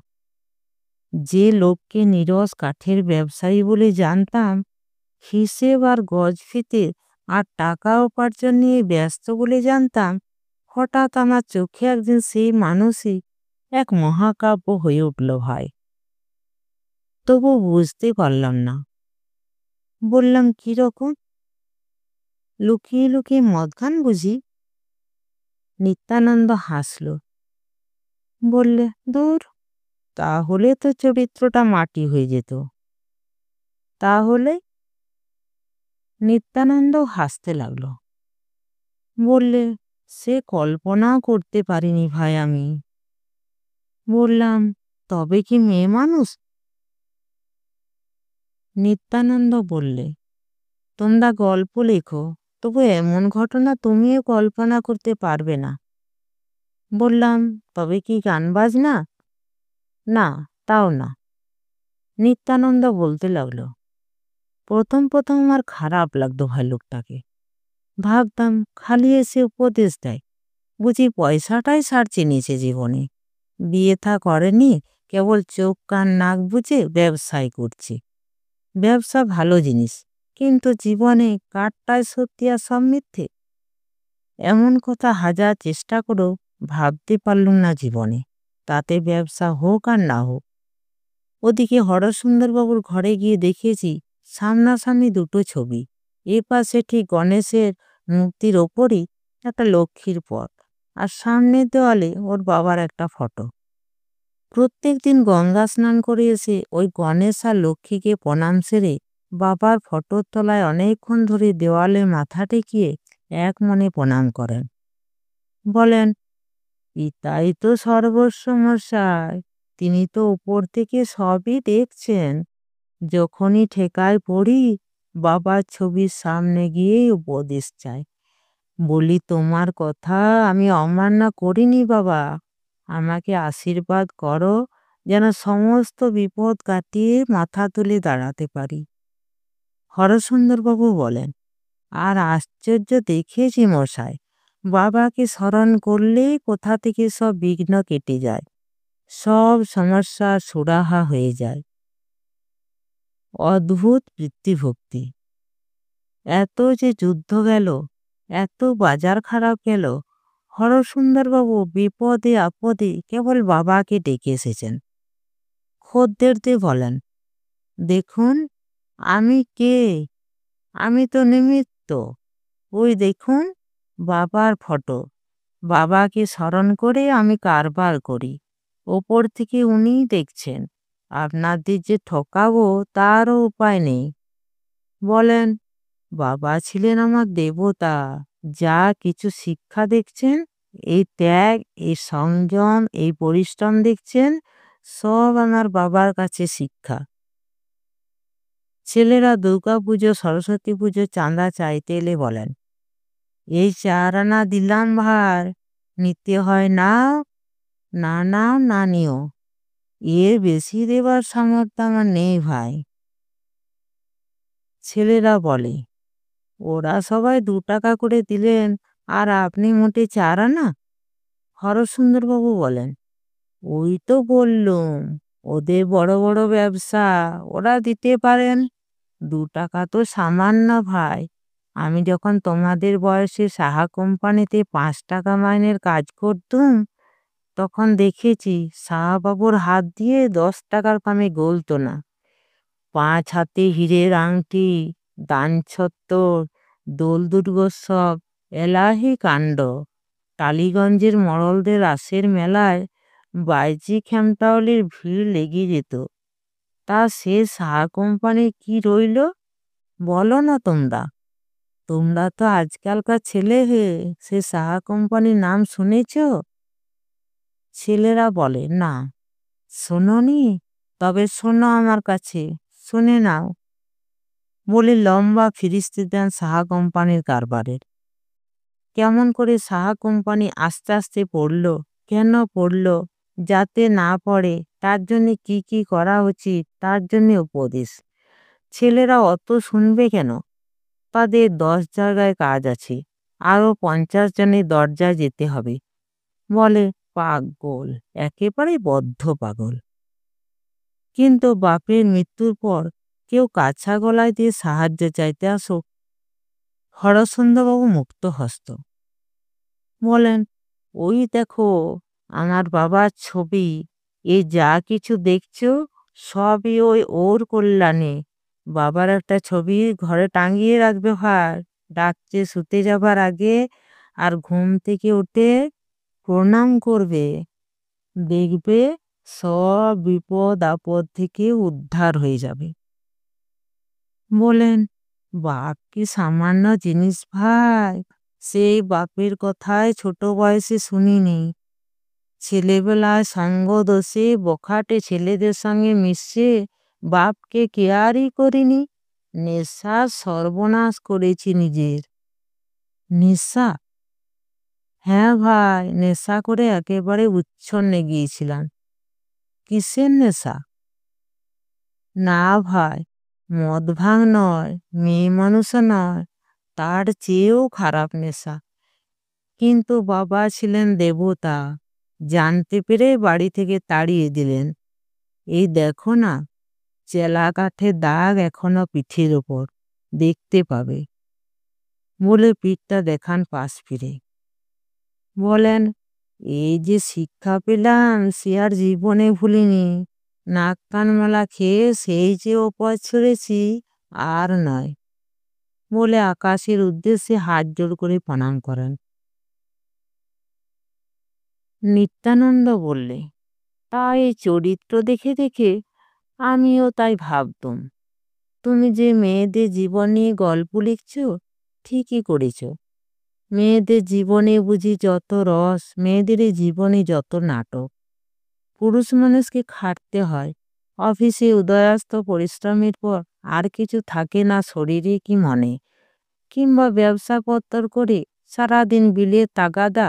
যে লোককে নীরস কাঠের ব্যবসায়ী বলে জানতাম, হিসেব আর গজফিতে আর টাকা উপার্জন নিয়ে ব্যস্ত বলে জানতাম, হঠাৎ আমার চোখে একদিন সেই মানুষই এক মহাকাব্য হয়ে উঠল ভাই। তবু বুঝতে পারলাম না। বললাম, কিরকম? লুকিয়ে লুকিয়ে মদ খান বুঝি? নিত্যানন্দ হাসল, বললে, দূর, তাহলে তো চরিত্রটা মাটি হয়ে যেত। তাহলে? নিত্যানন্দ হাসতে লাগলো, বললে, সে কল্পনাও করতে পারিনি ভাই আমি। বললাম, তবে কি মেয়ে মানুষ? নিত্যানন্দ বললে, তোমরা গল্প লেখো, তবু এমন ঘটনা তুমিও কল্পনা করতে পারবে না। বললাম, তবে কি গান বাজনা? না, তাও না। নিত্যানন্দ বলতে লাগলো, প্রথম আমার খারাপ লাগতো ভাই লোকটাকে। ভাবতাম খালি এসে উপদেশ দেয়, বুঝি পয়সাটাই সার চিনিয়েছে জীবনে। বিয়ে থা করেনি, কেবল চোখ কান নাক বুঝে ব্যবসায় করছে। ব্যবসা ভালো জিনিস, কিন্তু জীবনে কারটাই সত্যি আর সব মিথ্যে? এমন কথা হাজার চেষ্টা করেও ভাবতে পারলুম না জীবনে, তাতে ব্যবসা হোক আর না হোক। ওদিকে হরসুন্দরবাবুর ঘরে গিয়ে দেখেছি সামনাসামনি দুটো ছবি। এ পাশে ঠিক গণেশের মূর্তির ওপরই একটা লক্ষ্মীর পট, আর সামনের দেওয়ালে ওর বাবার একটা ফটো। প্রত্যেক দিন গঙ্গা স্নান করে এসে ওই গণেশ আর লক্ষ্মীকে প্রণাম সেরে বাবার ফটোর তলায় অনেকক্ষণ ধরে দেওয়ালে মাথা টেকিয়ে এক মনে প্রণাম করেন। বলেন, পিতাই তো সর্বস্ব মশাই, তিনি তো উপর থেকে সবই দেখছেন। যখনই ঠেকায় পড়ি, বাবার ছবির সামনে গিয়েই উপদেশ চাই। বলি, তোমার কথা আমি অমান্য করিনি বাবা, আমাকে আশীর্বাদ করো যেন সমস্ত বিপদ কাটিয়ে মাথা তুলে দাঁড়াতে পারি। হরসুন্দরবাবু বলেন, আর আশ্চর্য দেখেছি মশাই, বাবাকে স্মরণ করলেই কোথা থেকে সব বিঘ্ন কেটে যায়, সব সমস্যা সুরাহা হয়ে যায়। অদ্ভুত বৃত্তিভক্তি। এত যে যুদ্ধ গেল, এত বাজার খারাপ গেল, হরসুন্দরবাবু বিপদে আপদে কেবল বাবাকে ডেকে এসেছেন। খদ্দেরদের বলেন, দেখুন আমি কে, আমি তো নিমিত্ত। ওই দেখুন বাবার ফটো, বাবাকে স্মরণ করে আমি কারবার করি, ওপর থেকে উনিই দেখছেন। আপনাদের যে ঠকাবো তারও উপায় নেই। বলেন, বাবা ছিলেন আমার দেবতা। যা কিছু শিক্ষা দেখছেন, এই ত্যাগ, এই সংযম, এই পরিশ্রম দেখছেন, সব আমার বাবার কাছে শিক্ষা। ছেলেরা দুর্গাপুজো, সরস্বতী পুজো চাঁদা চাইতে এলে বলেন, এই 4 আনা দিলাম ভার, নিতে হয় নাও, না নাও না নিও, এর বেশি দেবার সামর্থ্য আমার নেই ভাই। ছেলেরা বলে, ওরা সবাই 2 টাকা করে দিলেন, আর আপনি মোটে 4 আনা? হরসুন্দরবাবু বলেন, ওই তো বললুম, ওদের বড় বড় ব্যবসা, ওরা দিতে পারেন। 2 টাকা তো সামান্য ভাই। আমি যখন তোমাদের বয়সে সাহা কোম্পানিতে 5 টাকা মাইনের কাজ করতুম, তখন দেখেছি সাহাবাবুর হাত দিয়ে 10 টাকার কামে গলতো না। 5 হাতে হীরের আংটি, দানছত্তর, দোল দুর্গোৎসব, এলাহি কাণ্ড। টালিগঞ্জের মরলদের রাসের মেলায় বাইজি খেমটাওয়ালির ভিড় লেগে যেত। তা সে সাহা কোম্পানির কি রইল, বলো না তোমরা? তোমরা তো আজকালকার ছেলে হয়ে সে সাহা কোম্পানির নাম শুনেছ? ছেলেরা বলে, না শোনোনি? তবে শোনো আমার কাছে, শুনে নাও। বলে লম্বা ফিরিস্তি দেন সাহা কোম্পানির কারবারের। কেমন করে সাহা কোম্পানি আস্তে আস্তে পড়ল, কেন পড়ল, যাতে না পড়ে তার জন্যে কি কি করা উচিত, তার জন্যে উপদেশ। ছেলেরা অত শুনবে কেন? তাদের 10 জায়গায় কাজ আছে, আরও 50 জনের দরজায় যেতে হবে। বলে, পাগল, একেবারে বদ্ধ পাগল। কিন্তু বাপের মৃত্যুর পর কেউ কাছা গলায় দিয়ে সাহায্য চাইতে আসুক, হরসুন্দরবাবু মুক্ত হস্ত। বলেন, ওই দেখো আমার বাবার ছবি, এই যা কিছু দেখছো সবই ওই ওর কল্যাণে। বাবার একটা ছবি ঘরে টাঙিয়ে রাখবে ভাই, রাত্রে শুতে যাবার আগে, আর ঘুম থেকে উঠে প্রণাম করবে, দেখবে সব বিপদ আপদ থেকে উদ্ধার হয়ে যাবে। বলেন, বাপ কি সামান্য জিনিস ভাই? সেই বাপের কথায় ছোট বয়সে শুনিনি। ছেলেবেলায় সঙ্গ দোষে বখাটে ছেলেদের সঙ্গে মিশে বাপকে কেয়ারই করিনি, নেশার সর্বনাশ করেছি নিজের। নেশা? হ্যাঁ ভাই, নেশা করে একেবারে উচ্ছন্নে গিয়েছিলাম। কিসের নেশা? না ভাই, মদ ভাঙ নয়, মেয়ে মানুষও নয়, তার চেয়েও খারাপ নেশা। কিন্তু বাবা ছিলেন দেবতা, জানতে পেরে বাড়ি থেকে তাড়িয়ে দিলেন। এই দেখো না, চেলা কাঠের দাগ এখনো পিঠের ওপর, দেখতে পাবে, বলে পিঠটা দেখান পাশ ফিরে। বলেন, এই যে শিক্ষা পেলাম সে আর জীবনে ভুলিনি। নাক কান মেলা খেয়ে সেই যে ওপর ছড়েছি, আর নয়, বলে আকাশের উদ্দেশ্যে হাত জোড় করে প্রণাম করেন। নিত্যানন্দ বললে, তাই এই চরিত্র দেখে দেখে আমিও তাই ভাবতুম, তুমি যে মেয়েদের জীবন নিয়ে গল্প লিখছ, ঠিকই করেছ। মেয়েদের জীবনে বুঝি যত রস, মেয়েদের এই জীবনে যত নাটক। পুরুষ মানুষকে খাটতে হয়, অফিসে উদয়াস্ত পরিশ্রমের পর আর কিছু থাকে না শরীরে কি মনে। কিংবা ব্যবসাপত্র করে সারাদিন বিলের তাগাদা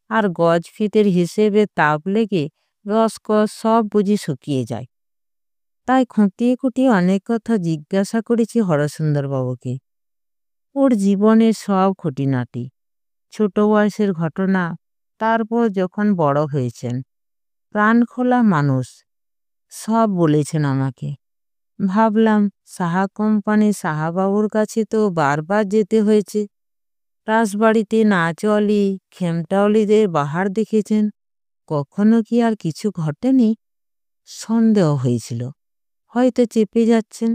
আর গজ ফিতের হিসেবে তাপ লেগে রসকস সব বুঝি শুকিয়ে যায়। তাই খুঁটিয়ে খুঁটিয়ে অনেক কথা জিজ্ঞাসা করেছি হরসুন্দরবাবুকে, ওর জীবনের সব খুঁটিনাটি, ছোট বয়সের ঘটনা, তারপর যখন বড় হয়েছেন। প্রাণ খোলা মানুষ, সব বলেছেন আমাকে। ভাবলাম সাহা কোম্পানি সাহাবাবুর কাছে তো বারবার যেতে হয়েছে। রাসবাড়িতে নাচওয়ালি খেমটাওয়ালিদের বাহার দেখেছেন, কখনো কি আর কিছু ঘটেনি? সন্দেহ হয়েছিল, হয়তো চেপে যাচ্ছেন,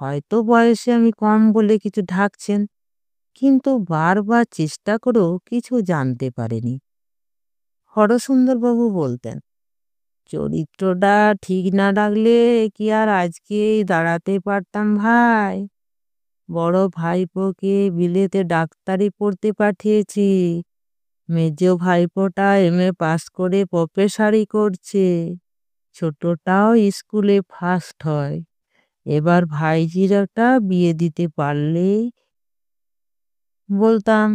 হয়তো বয়সে আমি কম বলে কিছু ঢাকছেন, কিন্তু বারবার চেষ্টা করেও কিছু জানতে পারেনি। হরসুন্দরবাবু বলতেন, চরিত্রটা ঠিক না রাখলে কি আর আজকে দাঁড়াতে পারতাম ভাই? বড় ভাইপোকে বিলেতে ডাক্তারি পড়তে পাঠিয়েছি, মেজ ভাইপোটা এমএ পাস করে প্রফেসরি করছে, ছোটটাও স্কুলে ফার্স্ট হয়। এবার ভাইজির একটা বিয়ে দিতে পারলেই বলতাম।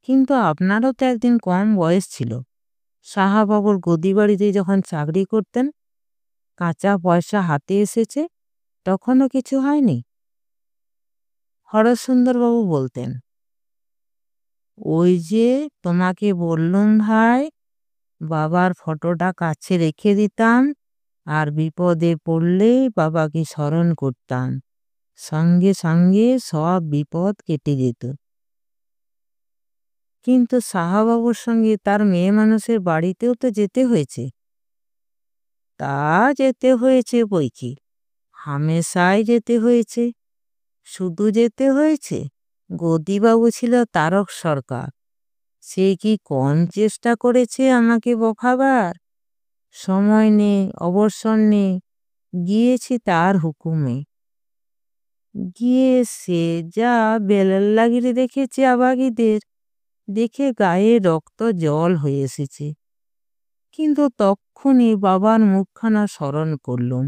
কিন্তু আপনারও তো একদিন কম বয়স ছিল, সাহাবাবুর গদি বাড়িতে যখন চাকরি করতেন, কাঁচা পয়সা হাতে এসেছে, তখনও কিছু হয়নি? হরসুন্দরবাবু বলতেন, ওই যে তোমাকে বললুম ভাই, বাবার ফটোটা কাছে রেখে দিতাম, আর বিপদে পড়লেই বাবাকে স্মরণ করতাম, সঙ্গে সঙ্গে সব বিপদ কেটে যেত। কিন্তু সাহাবাবুর সঙ্গে তার মেয়ে মানুষের বাড়িতেও তো যেতে হয়েছে। তা যেতে হয়েছে বই কি, হামেশাই যেতে হয়েছে। শুধু যেতে হয়েছে, গদিবাবু ছিল তারক সরকার, সে কি কম চেষ্টা করেছে আমাকে বকাবার? সময় নেই, অবসর নেই, গিয়েছি তার হুকুমে। গিয়ে সে যা বেলার লাগিয়ে দেখেছে আবাগীদের, দেখে গায়ে রক্ত জল হয়ে এসেছে। কিন্তু তক্ষুনি বাবার মুখখানা স্মরণ করলুম,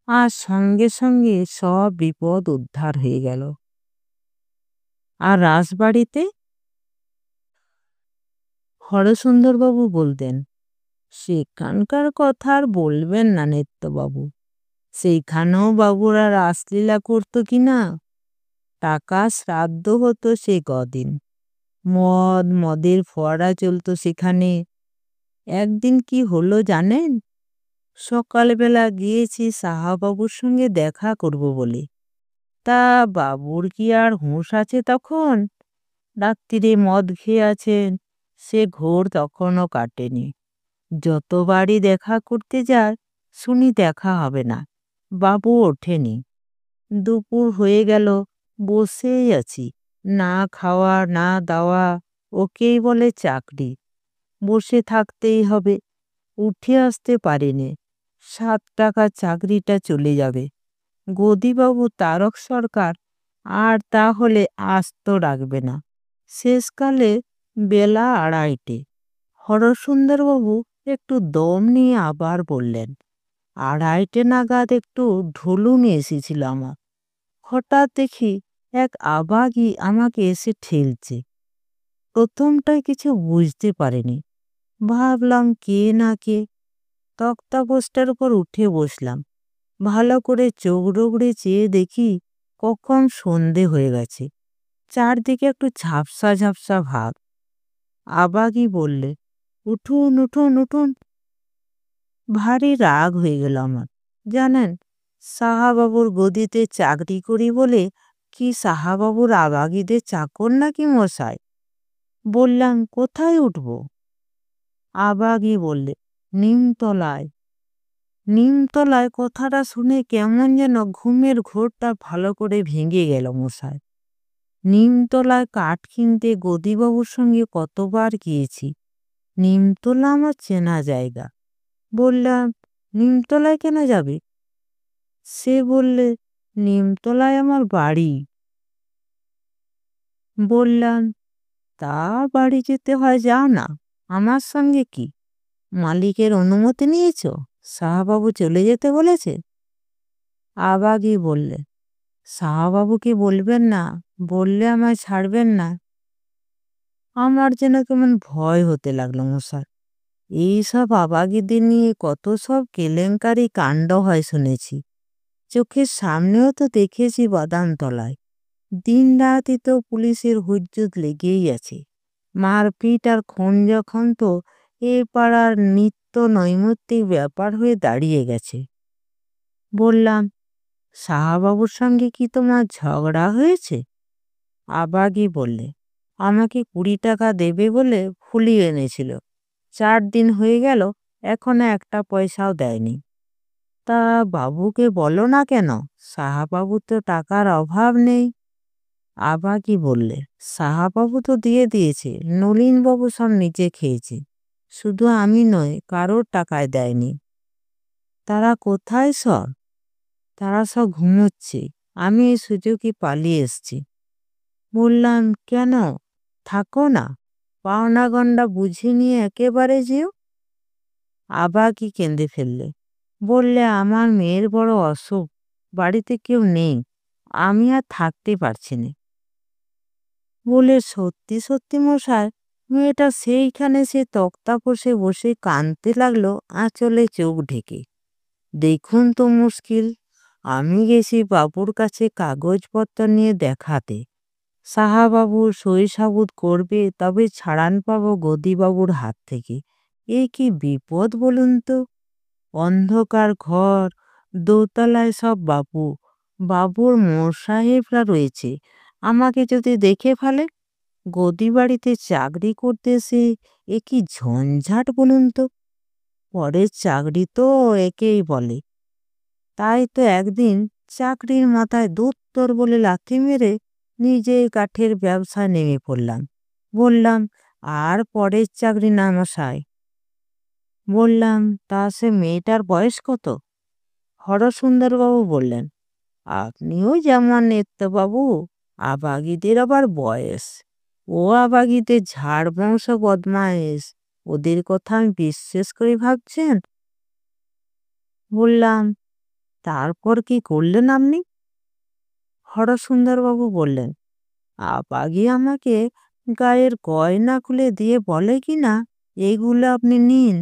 আর সঙ্গে সঙ্গে সব বিপদ উদ্ধার হয়ে গেল। আর রাসবাড়িতে হরসুন্দরবাবু বলতেন, সেখানকার কথা আর বলবেন না নেত্যবাবু, সেইখানেও বাবুরা রাসলীলা করতো কিনা। টাকা শ্রাদ্ধ হতো সে কদিন, মদের ফোয়ারা চলতো সেখানে। একদিন কি হলো জানেন? সকালবেলা গিয়েছি সাহাবাবুর সঙ্গে দেখা করব বলে, তা বাবুর কি আর হুঁশ আছে তখন? রাত্রিরে মদ খেয়ে আছেন, সে ঘোর তখনও কাটেনি। যতবারই দেখা করতে যায় শুনি দেখা হবে না, বাবু ওঠেনি। দুপুর হয়ে গেল, বসেই আছি, না খাওয়া না দাওয়া, ওকেই বলে চাকরি, বসে থাকতেই হবে। উঠে আসতে পারিনি, 7 টাকা চাকরিটা চলে যাবে। গদিবাবু তারক সরকার আর তাহলে আস্ত রাখবে না। শেষকালে বেলা 2:30। হরসুন্দরবাবু একটু দম নিয়ে আবার বললেন, 2:30 নাগাদ একটু ঢুলুনি এসেছিল আমার। হঠাৎ দেখি এক আবাগি আমাকে এসে ঠেলছে। প্রথমটায় কিছু বুঝতে পারিনি। ভাবলাম কে না কে। তক্তাপোস্টের উপর উঠে বসলাম। ভালো করে চোখ রগড়ে চেয়ে দেখি কখন সন্ধে হয়ে গেছে। চারদিকে একটু ঝাপসা ঝাপসা ভাব। আবাগই বললে, উঠুন উঠুন উঠুন। ভারী রাগ হয়ে গেল আমার। জানেন, সাহাবাবুর গদিতে চাকরি করি বলে কি সাহাবাবুর আবাগীদের চাকর নাকি মশাই? বললাম, কোথায় উঠব? আবাগই বললে, নিমতলায়। নিমতলায় কথাটা শুনে কেমন যেন ঘুমের ঘোরটা ভালো করে ভেঙে গেল মশাই। নিমতলায় কাঠ কিনতে গদিবাবুর সঙ্গে কতবার গিয়েছি। নিমতলা আমার চেনা জায়গা। বললাম, নিমতলায় কেন যাবে? সে বললে, নিমতলায় আমার বাড়ি। বললাম, তা বাড়ি যেতে হয় যাও না, আমার সঙ্গে কি? মালিকের অনুমতি নিয়েছ? সাহাবাবু চলে যেতে বলেছে? আবাগই বললে, সাহাবাবুকে বলবেন না, বললে আমায় ছাড়বেন না। আমার যেন কেমন ভয় হতে লাগলো মশাই। এইসব আবাগীদের নিয়ে কত সব কেলেঙ্কারি কাণ্ড হয় শুনেছি। চোখের সামনেও তো দেখেছি বাদামতলায়। দিন রাতই তো পুলিশের হুজ্জত লেগেই আছে। মারপিট আর খুন যখন তো এ পাড়ার নিত্য নৈমিত্তিক ব্যাপার হয়ে দাঁড়িয়ে গেছে। বললাম, সাহাবাবুর সঙ্গে কি তোমার ঝগড়া হয়েছে? আবাগই বললে, আমাকে 20 টাকা দেবে বলে ফুলিয়ে এনেছিল। 4 দিন হয়ে গেল, এখনো একটা পয়সাও দেয়নি। তা বাবুকে বলো না কেন, সাহাবাবুর তো টাকার অভাব নেই। আবাগই বললে, সাহাবাবু তো দিয়ে দিয়েছে, নলিনবাবু সব নিজে খেয়েছে। শুধু আমি নয়, কারোর টাকায় দেয়নি। তারা কোথায় সব? তারা সব ঘুমোচ্ছে। আমি এই সুযোগে পালিয়ে এসছি। বললাম, কেন? থাকো না, পাওনা গন্ডা বুঝে নিয়ে একেবারে যেও। আবাগই কেঁদে ফেললে। বললে, আমার মেয়ের বড় অসুখ, বাড়িতে কেউ নেই, আমি আর থাকতে পারছি না। বলে, সত্যি সত্যি মশাই? মেয়েটা সেইখানে সে তক্তাপোষে বসে কাঁদতে লাগলো আঁচলে চোখ ঢেকে। দেখুন তো মুশকিল। আমি গেছি বাবুর কাছে কাগজপত্র নিয়ে দেখাতে। সাহাবাবু সই সাবুত করবে, তবে ছাড়ান পাবো গদিবাবুর হাত থেকে। এ কি বিপদ বলুন তো। অন্ধকার ঘর, দোতলায় সব বাবু, বাবুর মোড়সাহেবরা রয়েছে। আমাকে যদি দেখে ফেলে, গদি বাড়িতে চাকরি করতেছে, এ কি ঝঞ্ঝাট বলুন তো। পরের চাকরি তো একেই বলে। তাই তো একদিন চাকরির মাথায় দুত্তর বলে লাথি মেরে নিজেই কাঠের ব্যবসায় নেমে পড়লাম। বললাম, আর পরের চাকরি না মশাই। বললাম, তা সে মেয়েটার বয়স কত? হরসুন্দরবাবু বললেন, আপনিও যেমন নেত্যবাবু, আবাগীদের আবার বয়স। ও আবাগীদের ঝাড় বংশ বদমায়েশ, ওদের কথা আমি বিশ্বাস করে ভাবছেন? বললাম, তারপর কি করলেন আপনি? হরসুন্দরবাবু বললেন, আবাগী আমাকে গায়ের গয়না খুলে দিয়ে বলে কি না, এইগুলো আপনি নিন,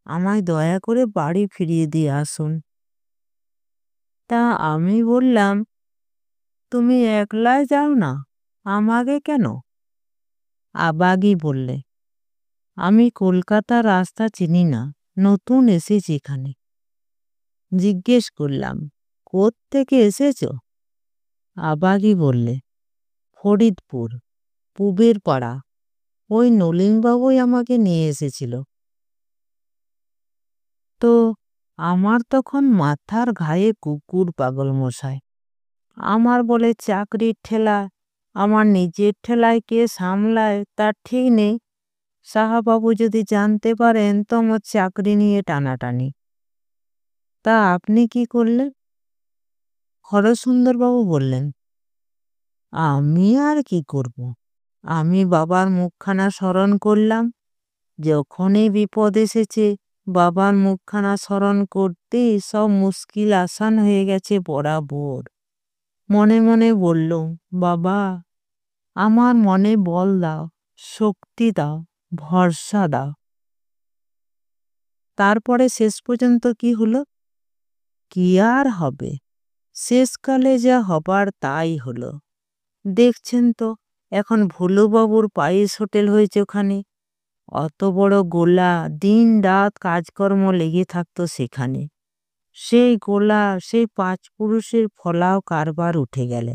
আমায় দয়া করে বাড়ি ফিরিয়ে দিয়ে আসুন। তা আমি বললাম, তুমি একলাই যাও না, আমাকে কেন? আবাগই বললে, আমি কলকাতার রাস্তা চিনি না, নতুন এসেছি এখানে। জিজ্ঞেস করলাম, কোত্থেকে এসেছো? আবাগই বললে, ফরিদপুর, পুবের পাড়া। ওই নলিনবাবুই আমাকে নিয়ে এসেছিল। তো আমার তখন মাথার ঘায়ে কুকুর পাগল মশাই। আমার বলে চাকরির ঠেলা, আমার নিজের ঠেলায় কে সামলায় তার ঠিক নেই। সাহাবাবু যদি জানতে পারেন তো আমার চাকরি নিয়ে টানাটানি। তা আপনি কি করলেন? হরসুন্দরবাবু বললেন, আমি আর কি করব? আমি বাবার মুখখানা স্মরণ করলাম। যখনই বিপদ এসেছে, বাবার মুখখানা স্মরণ করতেই সব মুশকিল আসান হয়ে গেছে বরাবর। মনে মনে বললুম, বাবা, আমার মনে বল দাও, শক্তি দাও, ভরসা দাও। তারপরে শেষ পর্যন্ত কি হলো? কি আর হবে, শেষকালে যা হবার তাই হলো। দেখছেন তো, এখন ভুলুবাবুর পায়েস হোটেল হয়েছে ওখানে। অত বড় গোলা, দিন রাত কাজকর্ম লেগে থাকতো সেখানে। সেই গোলা, সেই ৫ পুরুষের ফলাও কারবার উঠে গেলে।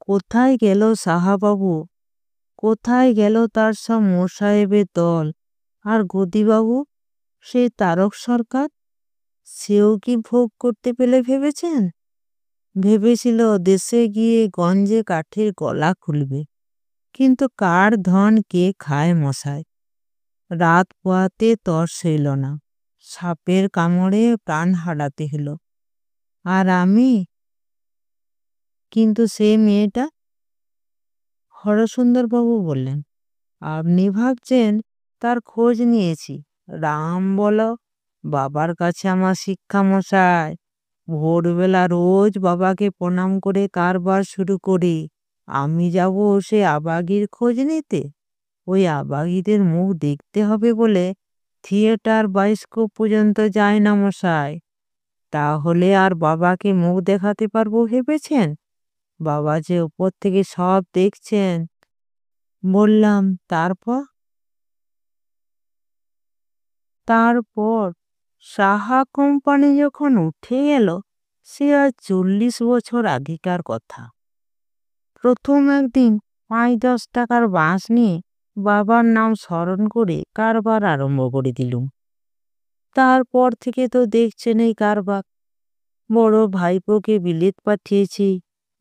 কোথায় গেল সাহাবাবু? কোথায় গেল তার সব মোসাহেবের দল? আর গদিবাবু, সেই তারক সরকার, সেও কি ভোগ করতে পেলে ভেবেছেন? ভেবেছিল দেশে গিয়ে গঞ্জে কাঠের গলা খুলবে। কিন্তু কার ধন কে খায় মশাই। রাত পোয়াতে তর সইল না, সাপের কামড়ে প্রাণ হারাতে হলো। আর আমি, কিন্তু সে মেয়েটা? হরসুন্দরবাবু বললেন, আপনি ভাবছেন তার খোঁজ নিয়েছি? রাম বলো, বাবার কাছে আমার শিক্ষা মশাই। ভোরবেলা রোজ বাবাকে প্রণাম করে কারবার শুরু করি। আমি যাব সে আবাগির খোঁজ নিতে? ওই আবাগিদের মুখ দেখতে হবে বলে থিয়েটার বায়োস্কোপ পর্যন্ত যায় না মশাই। তাহলে আর বাবাকে মুখ দেখাতে পারবো ভেবেছেন? বাবা যে উপর থেকে সব দেখছেন। বললাম, তারপর? তারপর সাহা কোম্পানি যখন উঠে গেল, সে আর ৪০ বছর আগেকার কথা। প্রথম একদিন ৫-১০ টাকার বাঁশ নিয়ে বাবার নাম স্মরণ করে কারবার আরম্ভ করে দিলুম। তারপর থেকে তো দেখছেন এই কারবার। বড় ভাইপোকে বিলেত পাঠিয়েছি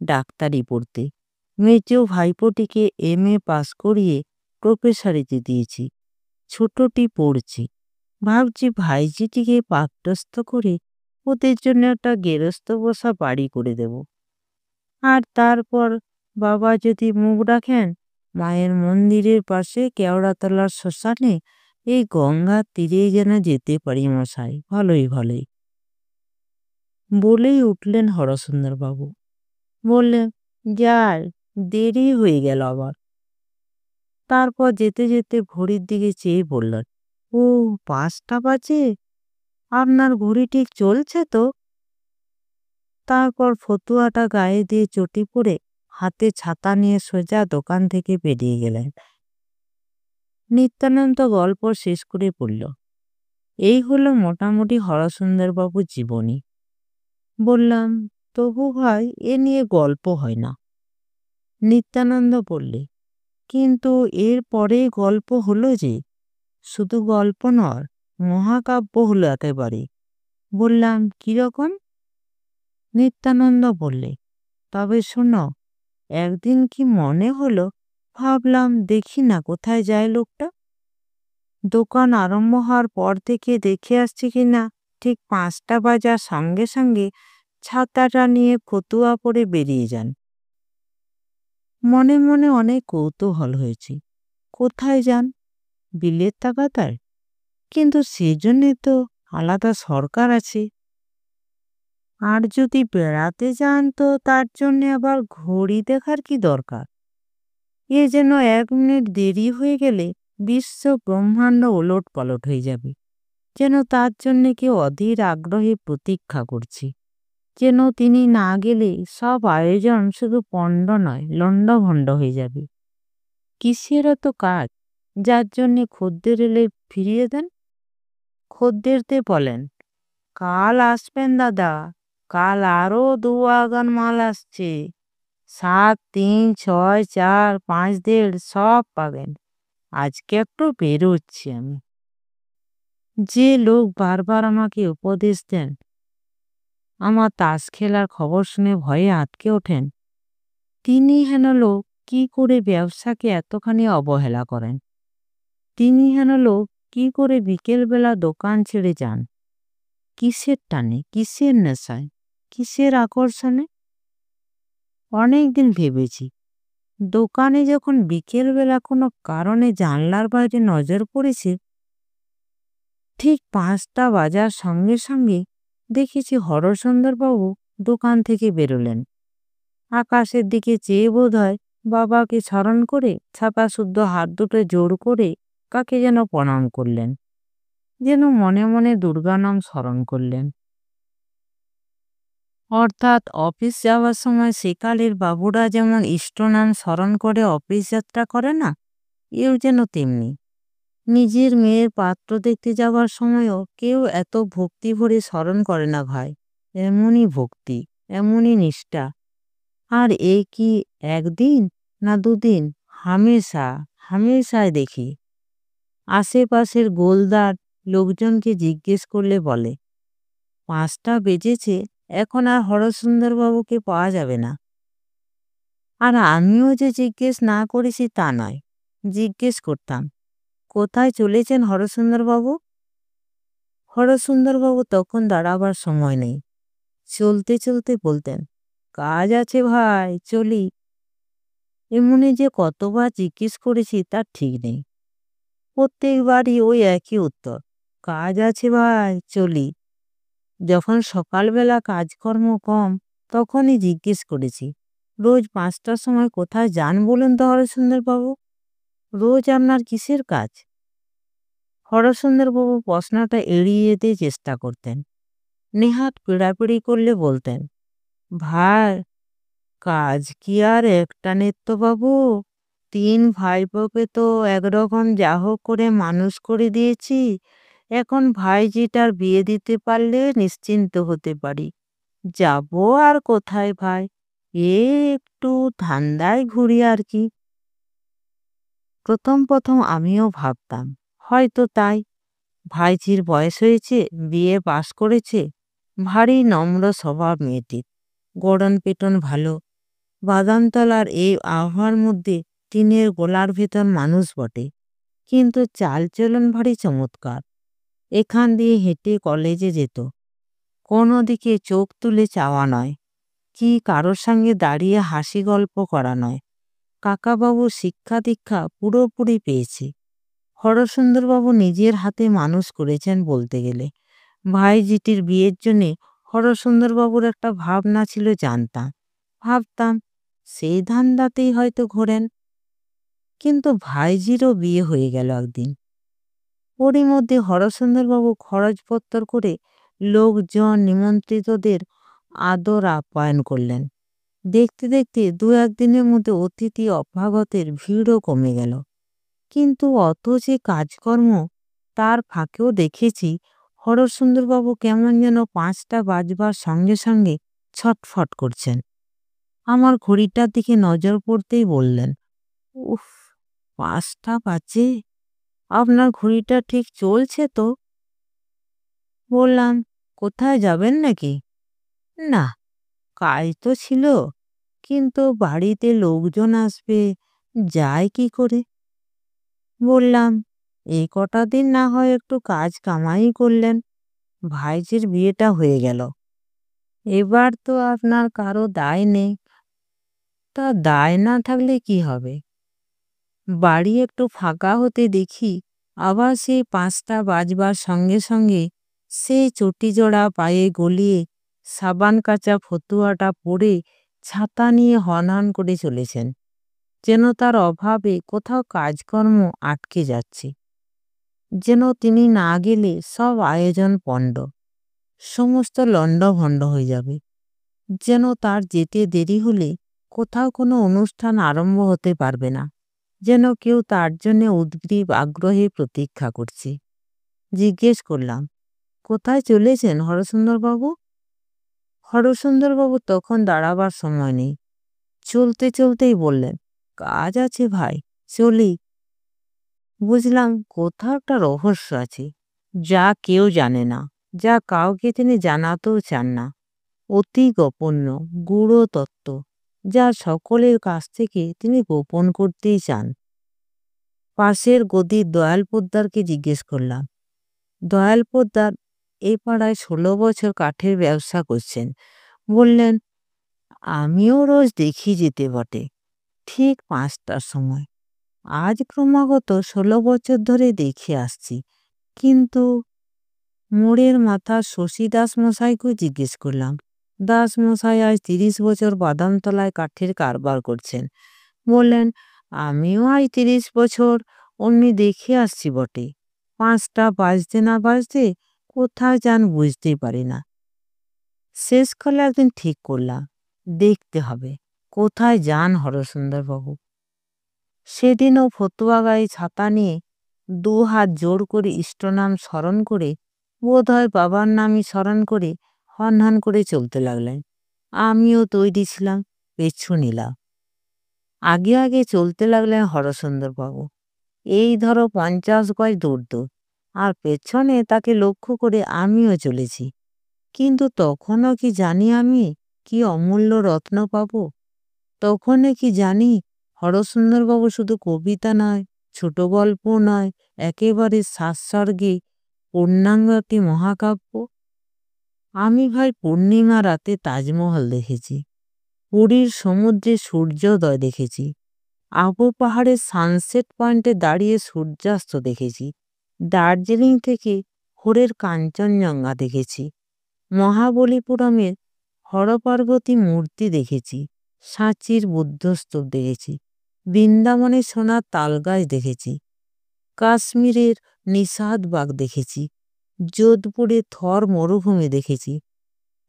ডাক্তারি পড়তে। মেজো ভাইপোটিকে MA পাস করিয়ে প্রফেসরিতে দিয়েছি। ছোটটি পড়ছে। ভাবছি ভাইজিটিকে পাকস্থ করে ওদের জন্য একটা গেরস্ত বসা বাড়ি করে দেব। আর তারপর বাবা যদি মুখ রাখেন, মায়ের মন্দিরের পাশে কেওড়াতলার শ্মশানে এই গঙ্গার তীরেই যেন যেতে পারি মশাই, ভালোই ভালোই। বলেই উঠলেন হরসুন্দরবাবু। বললেন, যাই, দেরি হয়ে গেল আবার। তারপর যেতে যেতে ঘড়ির দিকে চেয়ে বললেন, ও ৫টা বাজে, আপনার ঘড়ি ঠিক চলছে তো? তারপর ফতুয়াটা গায়ে দিয়ে চটি পরে হাতে ছাতা নিয়ে সোজা দোকান থেকে বেরিয়ে গেলেন। নিত্যানন্দ গল্প শেষ করে পড়ল, এই হলো মোটামুটি হরসুন্দরবাবুর জীবনী। বললাম, তবু ভাই এ নিয়ে গল্প হয় না। নিত্যানন্দ বললে, কিন্তু এর পরে গল্প হলো যে। শুধু গল্প নয়, মহাকাব্য হলো একেবারে। বললাম, কিরকম? নিত্যানন্দ বললে, তবে শোনো, একদিন কি মনে হলো, ভাবলাম দেখি না কোথায় যায় লোকটা। দোকান আরম্ভ হওয়ার পর থেকে দেখে আসছি কিনা, ঠিক ৫টা বাজার সঙ্গে সঙ্গে ছাতাটা নিয়ে ফতুয়া পরে বেরিয়ে যান। মনে মনে অনেক কৌতূহল হয়েছে, কোথায় যান? বিলেত তাগাদায়? কিন্তু সেজন্যে তো আলাদা সরকার আছে। আর যদি বেড়াতে যান তো তার জন্যে আবার ঘড়ি দেখার কি দরকার? এ যেন ১ মিনিট দেরি হয়ে গেলে বিশ্ব ব্রহ্মাণ্ড ওলট পালট হয়ে যাবে। যেন তার জন্যে কেউ অধীর আগ্রহে প্রতীক্ষা করছে। যেন তিনি না গেলে সব আয়োজন শুধু পণ্ড নয়, লণ্ডভণ্ড হয়ে যাবে। কিসের এত কাজ, যার জন্যে খদ্দের এলে ফিরিয়ে দেন? খদ্দেরদের বলেন, কাল আসবেন দাদা, কাল আরো ২ আগান মাল আসছে। ৭, ৩, ৬, ৪, ৫, ১.৫ সব পাবেন। আজকে একটু বেরোচ্ছি আমি। যে লোক বারবার আমাকে উপদেশ দেন, আমার তাস খেলার খবর শুনে ভয়ে আটকে ওঠেন, তিনি হেন লোক কি করে ব্যবসাকে এতখানি অবহেলা করেন? তিনি হেন লোক কি করে বিকেলবেলা দোকান ছেড়ে যান? কিসের টানে, কিসের নেশায়, কিসের আকর্ষণে? অনেকদিন ভেবেছি, দোকানে যখন বিকেলবেলা কোনো কারণে জানলার বাইরে নজর পড়েছে, ঠিক ৫টা বাজার সঙ্গে সঙ্গে দেখেছি হরসুন্দরবাবু দোকান থেকে বেরোলেন। আকাশের দিকে চেয়ে বোধহয় বাবাকে স্মরণ করে ছাতা শুদ্ধ হাত দুটো জোর করে কাকে যেন প্রণাম করলেন, যেন মনে মনে দুর্গা নাম স্মরণ করলেন। অর্থাৎ অফিস যাওয়ার সময় সেকালের বাবুরা যেমন ইষ্টনাম স্মরণ করে অফিস যাত্রা করে না, এও যেন তেমনি। নিজের মেয়ের পাত্র দেখতে যাওয়ার সময়ও কেউ এত ভক্তি ভরে স্মরণ করে না ভাই। এমনই ভক্তি, এমনই নিষ্ঠা। আর এ কি একদিন না দুদিন, হামেশা হামেশায় দেখি। আশেপাশের গোলদার লোকজনকে জিজ্ঞেস করলে বলে, 5টা বেজেছে, এখন আর হরসুন্দরবাবুকে পাওয়া যাবে না। আর আমিও যে জিজ্ঞেস না করেছি তা নয়, জিজ্ঞেস করতাম, কোথায় চলেছেন হরসুন্দরবাবু? হরসুন্দরবাবু তখন দাঁড়াবার সময় নেই, চলতে চলতে বলতেন, কাজ আছে ভাই, চলি। এমনি যে কতবার জিজ্ঞেস করেছি তার ঠিক নেই, প্রত্যেকবারই ওই একই উত্তর, কাজ আছে ভাই, চলি। যখন সকালবেলা কাজকর্ম কম তখনই জিজ্ঞেস করেছি, রোজ 5টার সময় কোথায় যান বলুন তো হরসুন্দরবাবু? রোজ আপনার কিসের কাজ? হরসুন্দরবাবু প্রশ্নটা এড়িয়ে যেতে চেষ্টা করতেন। নেহাত পীড়াপিড়ি করলে বলতেন, ভাই, কাজ কি আর একটা নেত্যবাবু? 3 ভাইপোকে তো একরকম যা হোক করে মানুষ করে দিয়েছি, এখন ভাইঝিটার বিয়ে দিতে পারলে নিশ্চিন্ত হতে পারি। যাবো আর কোথায় ভাই, এ একটু ধান্দায় ঘুরি আর কি। প্রথম প্রথম আমিও ভাবতাম হয়তো তাই। ভাইঝির বয়স হয়েছে, বিয়ে পাশ করেছে, ভারী নম্র স্বভাব মেয়েটির, গড়ন পেটন ভালো। বাদামতলার এই আবহাওয়ার মধ্যে টিনের গোলার ভেতর মানুষ বটে, কিন্তু চালচলন ভারী চমৎকার। এখান দিয়ে হেঁটে কলেজে যেত, কোনো দিকে চোখ তুলে চাওয়া নয়, কি কারোর সঙ্গে দাঁড়িয়ে হাসি গল্প করা নয়। কাকাবাবু শিক্ষা দীক্ষা পুরোপুরি পেয়েছে। হরসুন্দরবাবু নিজের হাতে মানুষ করেছেন বলতে গেলে। ভাইঝিটির বিয়ের জন্যে হরসুন্দরবাবুর একটা ভাবনা ছিল জানতাম, ভাবতাম সেই ধান্দাতেই হয়তো ঘোরেন। কিন্তু ভাইঝিরও বিয়ে হয়ে গেল একদিন। ওরই মধ্যে হরসুন্দরবাবু খরচপত্তর করে লোকজন নিমন্ত্রিতদের আদর আপ্যায়ন করলেন। দেখতে দেখতে 2-1 দিনের মধ্যে অতিথি অভ্যাগতের ভিড়ও কমে গেল। কিন্তু অত যে কাজকর্ম, তার ফাঁকেও দেখেছি হরসুন্দরবাবু কেমন যেন 5টা বাজবার সঙ্গে সঙ্গে ছটফট করছেন। আমার ঘড়িটার দিকে নজর পড়তেই বললেন, উফ, 5টা বাজে, আপনার ঘড়িটা ঠিক চলছে তো? বললাম, কোথায় যাবেন নাকি? না, কাজ তো ছিল, কিন্তু বাড়িতে লোকজন আসবে, যায় কি করে? বললাম, এই কটা দিন না হয় একটু কাজ কামাই করলেন, ভাইঝির বিয়েটা হয়ে গেল, এবার তো আপনার কারো দায় নেই। তা দায় না থাকলে কি হবে? বাড়ি একটু ফাঁকা হতে দেখি আবার সেই 5টা বাজবার সঙ্গে সঙ্গে সেই চটিজোড়া পায়ে গলিয়ে সাবান কাচা ফতুয়াটা পরে ছাতা নিয়ে হনহন করে চলেছেন, যেন তার অভাবে কোথাও কাজকর্ম আটকে যাচ্ছে, যেন তিনি না গেলে সব আয়োজন পণ্ড, সমস্ত লণ্ডভণ্ড হয়ে যাবে, যেন তার যেতে দেরি হলে কোথাও কোনো অনুষ্ঠান আরম্ভ হতে পারবে না, যেন কেউ তার জন্য উদ্গ্রীব আগ্রহে প্রতীক্ষা করছে। জিজ্ঞেস করলাম, কোথায় চলেছেন হরসুন্দরবাবু? হরসুন্দরবাবু তখন দাঁড়াবার সময় নেই, চলতে চলতেই বললেন, কাজ আছে ভাই, চলি। বুঝলাম কোথাও একটা রহস্য আছে, যা কেউ জানে না, যা কাউকে তিনি জানাতেও চান না। অতি গোপন্য, গূঢ় তত্ত্ব, যা সকলের কাছ থেকে তিনি গোপন করতেই চান। পাশের গদির দয়াল পোদ্দারকে জিজ্ঞেস করলাম। দয়াল পোদ্দার এই পাড়ায় 16 বছর কাঠের ব্যবসা করছেন। বললেন, আমিও রোজ দেখি যেতে বটে, ঠিক 5টার সময়। আজ ক্রমাগত 16 বছর ধরে দেখে আসছি। কিন্তু মোড়ের মাথা শশী দাস মশাইকে জিজ্ঞেস করলাম। দাস মশাই আজ 30 বছর বাদামতলায় কাঠের কারবার করছেন। বললেন, আমিও আজ ৩০ বছর অমনি দেখে আসছি বটে। ৫টা বাজতে না বাজতে কোথায় যান বুঝতেই পারি না। শেষকালে একদিন ঠিক করলাম, দেখতে হবে কোথায় যান হরসুন্দরবাবু। সেদিনও ফতুয়া গায়ে ছাতা নিয়ে ২ হাত জোর করে ইষ্টনাম স্মরণ করে, বোধহয় বাবার নামই স্মরণ করে হন করে চলতে লাগলেন। আমিও তৈরি ছিলাম, পেছু নিলাম। আগে আগে চলতে লাগলেন হরসুন্দরবাবু। এই ধরো ৫০ গজ দূর, আর পেছনে তাকে লক্ষ্য করে আমিও চলেছি। কিন্তু তখনও কি জানি আমি কি অমূল্য রত্ন পাব? তখনও কি জানি হরসুন্দরবাবু শুধু কবিতা নয়, ছোট গল্প নয়, একেবারে সাতসর্গে পূর্ণাঙ্গ একটি মহাকাব্য। আমি ভাই পূর্ণিমা রাতে তাজমহল দেখেছি, পুরীর সমুদ্রে সূর্যোদয় দেখেছি, আবু পাহাড়ের সানসেট পয়েন্টে দাঁড়িয়ে সূর্যাস্ত দেখেছি, দার্জিলিং থেকে ভোরের কাঞ্চনজঙ্ঘা দেখেছি, মহাবলীপুরমের হরপার্বতী মূর্তি দেখেছি, সাঁচির বুদ্ধস্তূপ দেখেছি, বৃন্দাবনের সোনার তালগাছ দেখেছি, কাশ্মীরের নিষাদবাগ দেখেছি, যোধপুরে থর মরুভূমি দেখেছি।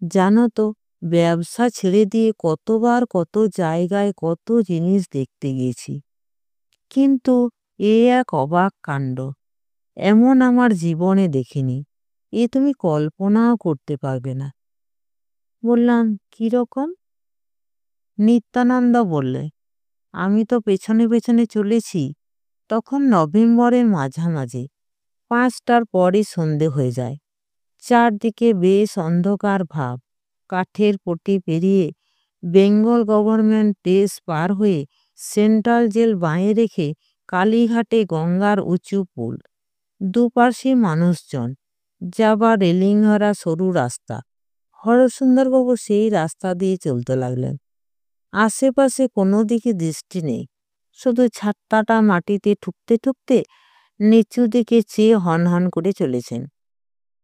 জানো তো, ব্যবসা ছেড়ে দিয়ে কতবার কত জায়গায় কত জিনিস দেখতে গিয়েছি, কিন্তু এ এক অবাক কাণ্ড, এমন আমার জীবনে দেখিনি। এ তুমি কল্পনাও করতে পারবে না। বললাম, কিরকম? নিত্যানন্দ বললে, আমি তো পেছনে পেছনে চলেছি। তখন নভেম্বরের মাঝামাঝি, ৫টার পরই সন্ধে হয়ে যায়। চারদিকে বেশ অন্ধকার ভাব। কাঠের পট্টি পেরিয়ে বেঙ্গল গভর্নমেন্ট প্রেস পার হয়ে সেন্ট্রাল জেল বাঁয়ে রেখে কালীঘাটে গঙ্গার উঁচু পুল, দুপাশে মানুষজন, যাবার রেলিংহারা সরু রাস্তা। হরসুন্দরবাবু সেই রাস্তা দিয়ে চলতে লাগলেন। আশেপাশে কোনো দিকে দৃষ্টি নেই, শুধু ছাত্তাটা মাটিতে ঠুকতে ঠুকতে নিচু দিকে চেয়ে হন করে চলেছেন।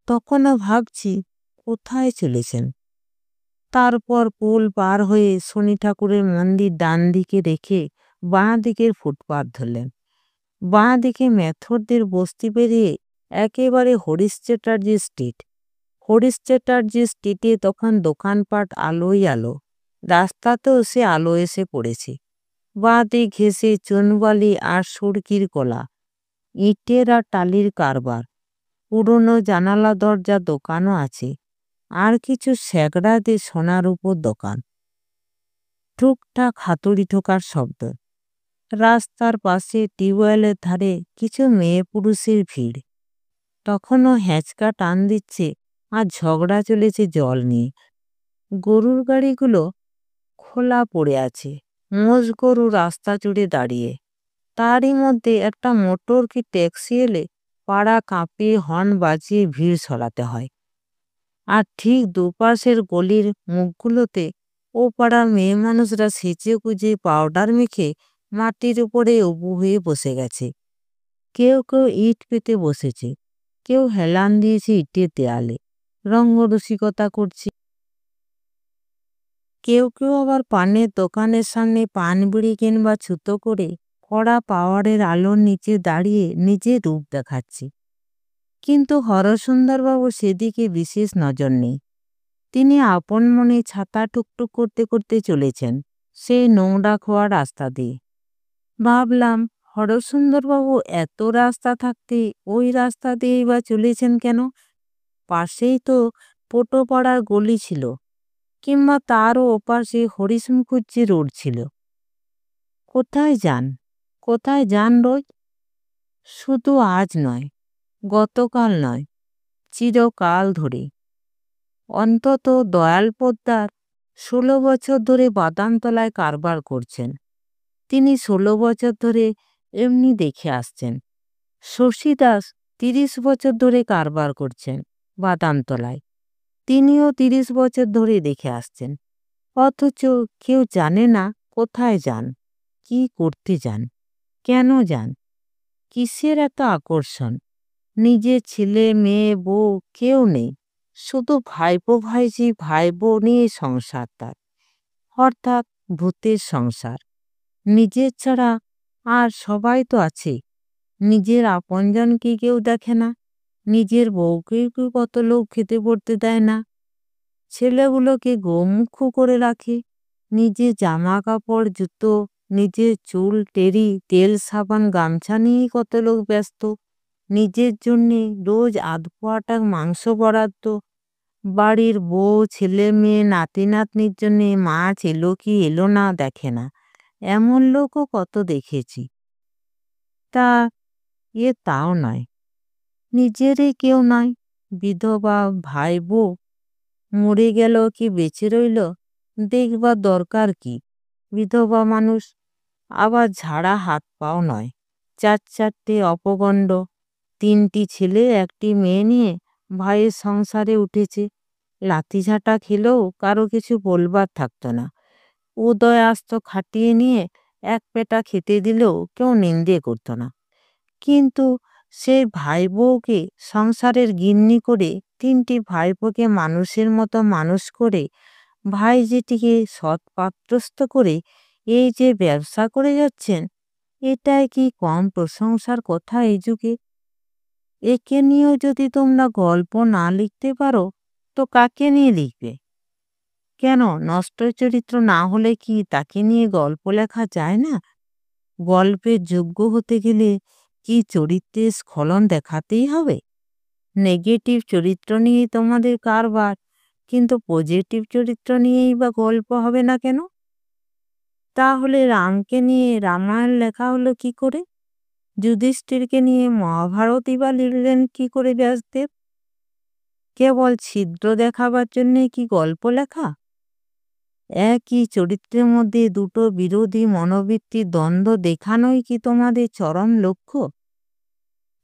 তখনও ভাবছি কোথায় চলেছেন। তারপর পুল পার হয়ে শনি ঠাকুরের মন্দির ডান দিকে রেখে বাঁ দিকের ফুটপাত ধরলেন। বাঁ দিকে মেথরদের বস্তি পেরিয়ে একেবারে হরিশ চ্যাটার্জি স্ট্রিট। হরিশ চ্যাটার্জি স্ট্রিটে তখন দোকানপাট আলোই আলো, রাস্তাতেও সে আলো এসে পড়েছে। বাঁ দিক ঘেঁষে চুনবালি আর সুরকির কলা, ইটের আর টালির কারবার, পুরনো জানালা দরজা দোকানও আছে, আর কিছু স্যাকড়াতে সোনার উপর দোকান। টুকটাক হাতুড়ি ঠোকার শব্দ। রাস্তার পাশে টিউবওয়েলের ধারে কিছু মেয়ে পুরুষের ভিড়। তখনও হ্যাঁচকা টান দিচ্ছে আর ঝগড়া চলেছে জল নিয়ে। গরুর গাড়িগুলো খোলা পড়ে আছে, মোষ গরু রাস্তা জুড়ে দাঁড়িয়ে। তারই মধ্যে একটা মোটর কি ট্যাক্সি এলে পাড়া কাঁপিয়ে হর্ন বাজিয়ে ভিড় সরাতে হয়। আর ঠিক দুপাশের গলির মুখগুলোতে ও পাড়ার মেয়ে মানুষরা সেচে গুজে পাউডার মেখে মাটির উপরে উবু হয়ে বসে গেছে। কেউ কেউ ইট পেতে বসেছে, কেউ হেলান দিয়েছে ইটের দেয়ালে, রঙ্গরসিকতা করছে। কেউ কেউ আবার পানের দোকানের সামনে পান বিড়ি কিংবা ছুতো করে কড়া পাওয়ারের আলোর নিচে দাঁড়িয়ে নিজের রূপ দেখাচ্ছে। কিন্তু হরসুন্দরবাবু সেদিকে বিশেষ নজর নেই। তিনি আপন মনে ছাতা টুকটুক করতে করতে চলেছেন সেই নোংরা খোয়া রাস্তা দিয়ে। ভাবলাম, হরসুন্দরবাবু এত রাস্তা থাকতে ওই রাস্তা দিয়েই বা চলেছেন কেন? পাশেই তো পোটোপাড়ার গলি ছিল, কিংবা তারও ওপাশে হরিশ মুখুজ্জি রোড ছিল। কোথায় যান, কোথায় যান রোজ? শুধু আজ নয়, গতকাল নয়, চিরকাল ধরে। অন্তত দয়াল পোদ্দার ১৬ বছর ধরে বাদামতলায় কারবার করছেন। তিনি ১৬ বছর ধরে এমনি দেখে আসছেন। শশী দাস ৩০ বছর ধরে কারবার করছেন বাদামতলায়। তিনিও ৩০ বছর ধরে দেখে আসছেন। অথচ কেউ জানে না কোথায় যান, কি করতে যান, কেন যান, কিসের এত আকর্ষণ। নিজের ছেলে মেয়ে বউ কেউ নেই, শুধু ভাইপো ভাইঝি ভাই বোন নিয়ে সংসার তার, অর্থাৎ ভূতের সংসার। নিজের ছাড়া আর সবাই তো আছে, নিজের আপনজন কি কেউ দেখে না? নিজের বউকেও কি কত লোক খেতে পড়তে দেয় না? ছেলেগুলোকে গোমুখ করে রাখে। নিজের জামা কাপড় জুতো, নিজের চুল টেরি তেল সাবান গামছা নিয়েই কত লোক ব্যস্ত। নিজের জন্যে রোজ আধ পোয়াটা মাংস বরাদ্দ। বাড়ির বউ ছেলে মেয়ে নাতি নাতনির জন্যে মাছ এলো কি এলো না দেখে না। এমন লোকও কত দেখেছি। তা তাও নয়, নিজেরই কেউ নাই। বিধবা ভাই বউ মরে গেল কি বেঁচে রইল দেখবার দরকার কি? বিধবা মানুষ, আবার ঝাড়া হাত পাও নয়। 4 অপগণ্ড, 3টি ছেলে 1টি মেয়ে নিয়ে ভাইয়ের সংসারে উঠেছে। লাঠিঝাঁটা খেলেও কারো কিছু বলবার থাকতো না। উদয় আসত খাটিয়ে নিয়ে 1 পেটা খেতে দিলেও কেউ নিন্দে করতো না। কিন্তু সেই ভাই বউকে সংসারের গিন্নি করে 3টি ভাইপোকে মানুষের মতো মানুষ করে ভাই যেটিকে সৎ পাত্রস্থ করে এই যে ব্যবসা করে যাচ্ছেন, এটাই কি কম প্রশংসার কথা এই যুগে? একে নিয়েও যদি তোমরা গল্প না লিখতে পারো তো কাকে নিয়ে লিখবে? কেন, নষ্ট চরিত্র না হলে কি তাকে নিয়ে গল্প লেখা যায় না? গল্পের যোগ্য হতে গেলে কি চরিত্রের স্খলন দেখাতেই হবে? নেগেটিভ চরিত্র নিয়েই তোমাদের কারবার, কিন্তু পজিটিভ চরিত্র নিয়েই বা গল্প হবে না কেন? তাহলে রামকে নিয়ে রামায়ণ লেখা হলো কি করে? যুধিষ্ঠিরকে নিয়ে মহাভারতই বা লিখলেন কি করে ব্যাসদেব? কেবল ছিদ্র দেখাবার জন্যে কি গল্প লেখা? একই চরিত্রের মধ্যে দুটো বিরোধী মনোবৃত্তির দ্বন্দ্ব দেখানোই কি তোমাদের চরম লক্ষ্য?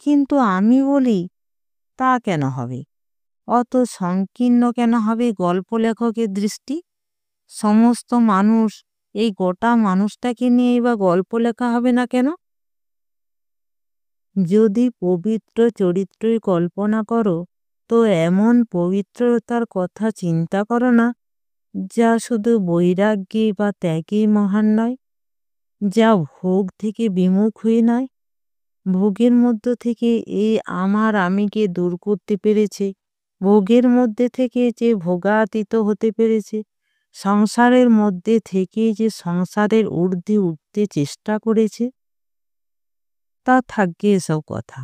কিন্তু আমি বলি, তা কেন হবে? অত সংকীর্ণ কেন হবে গল্প লেখকের দৃষ্টি? সমস্ত মানুষ, এই গোটা মানুষটাকে নিয়েই বা গল্প লেখা হবে না কেন? যদি পবিত্র চরিত্রই কল্পনা করো তো এমন পবিত্রতার কথা চিন্তা করো না যা শুধু বৈরাগ্যে বা ত্যাগেই মহান নয়, যা ভোগ থেকে বিমুখ হয়ে নয়। ভোগের মধ্য থেকে এই আমার আমিকে দূর করতে পেরেছে, ভোগের মধ্যে থেকে যে ভোগাতীত হতে পেরেছে, সংসারের মধ্যে থেকে যে সংসারের ঊর্ধ্বে উঠতে চেষ্টা করেছে। তা থাকবে এসব কথা।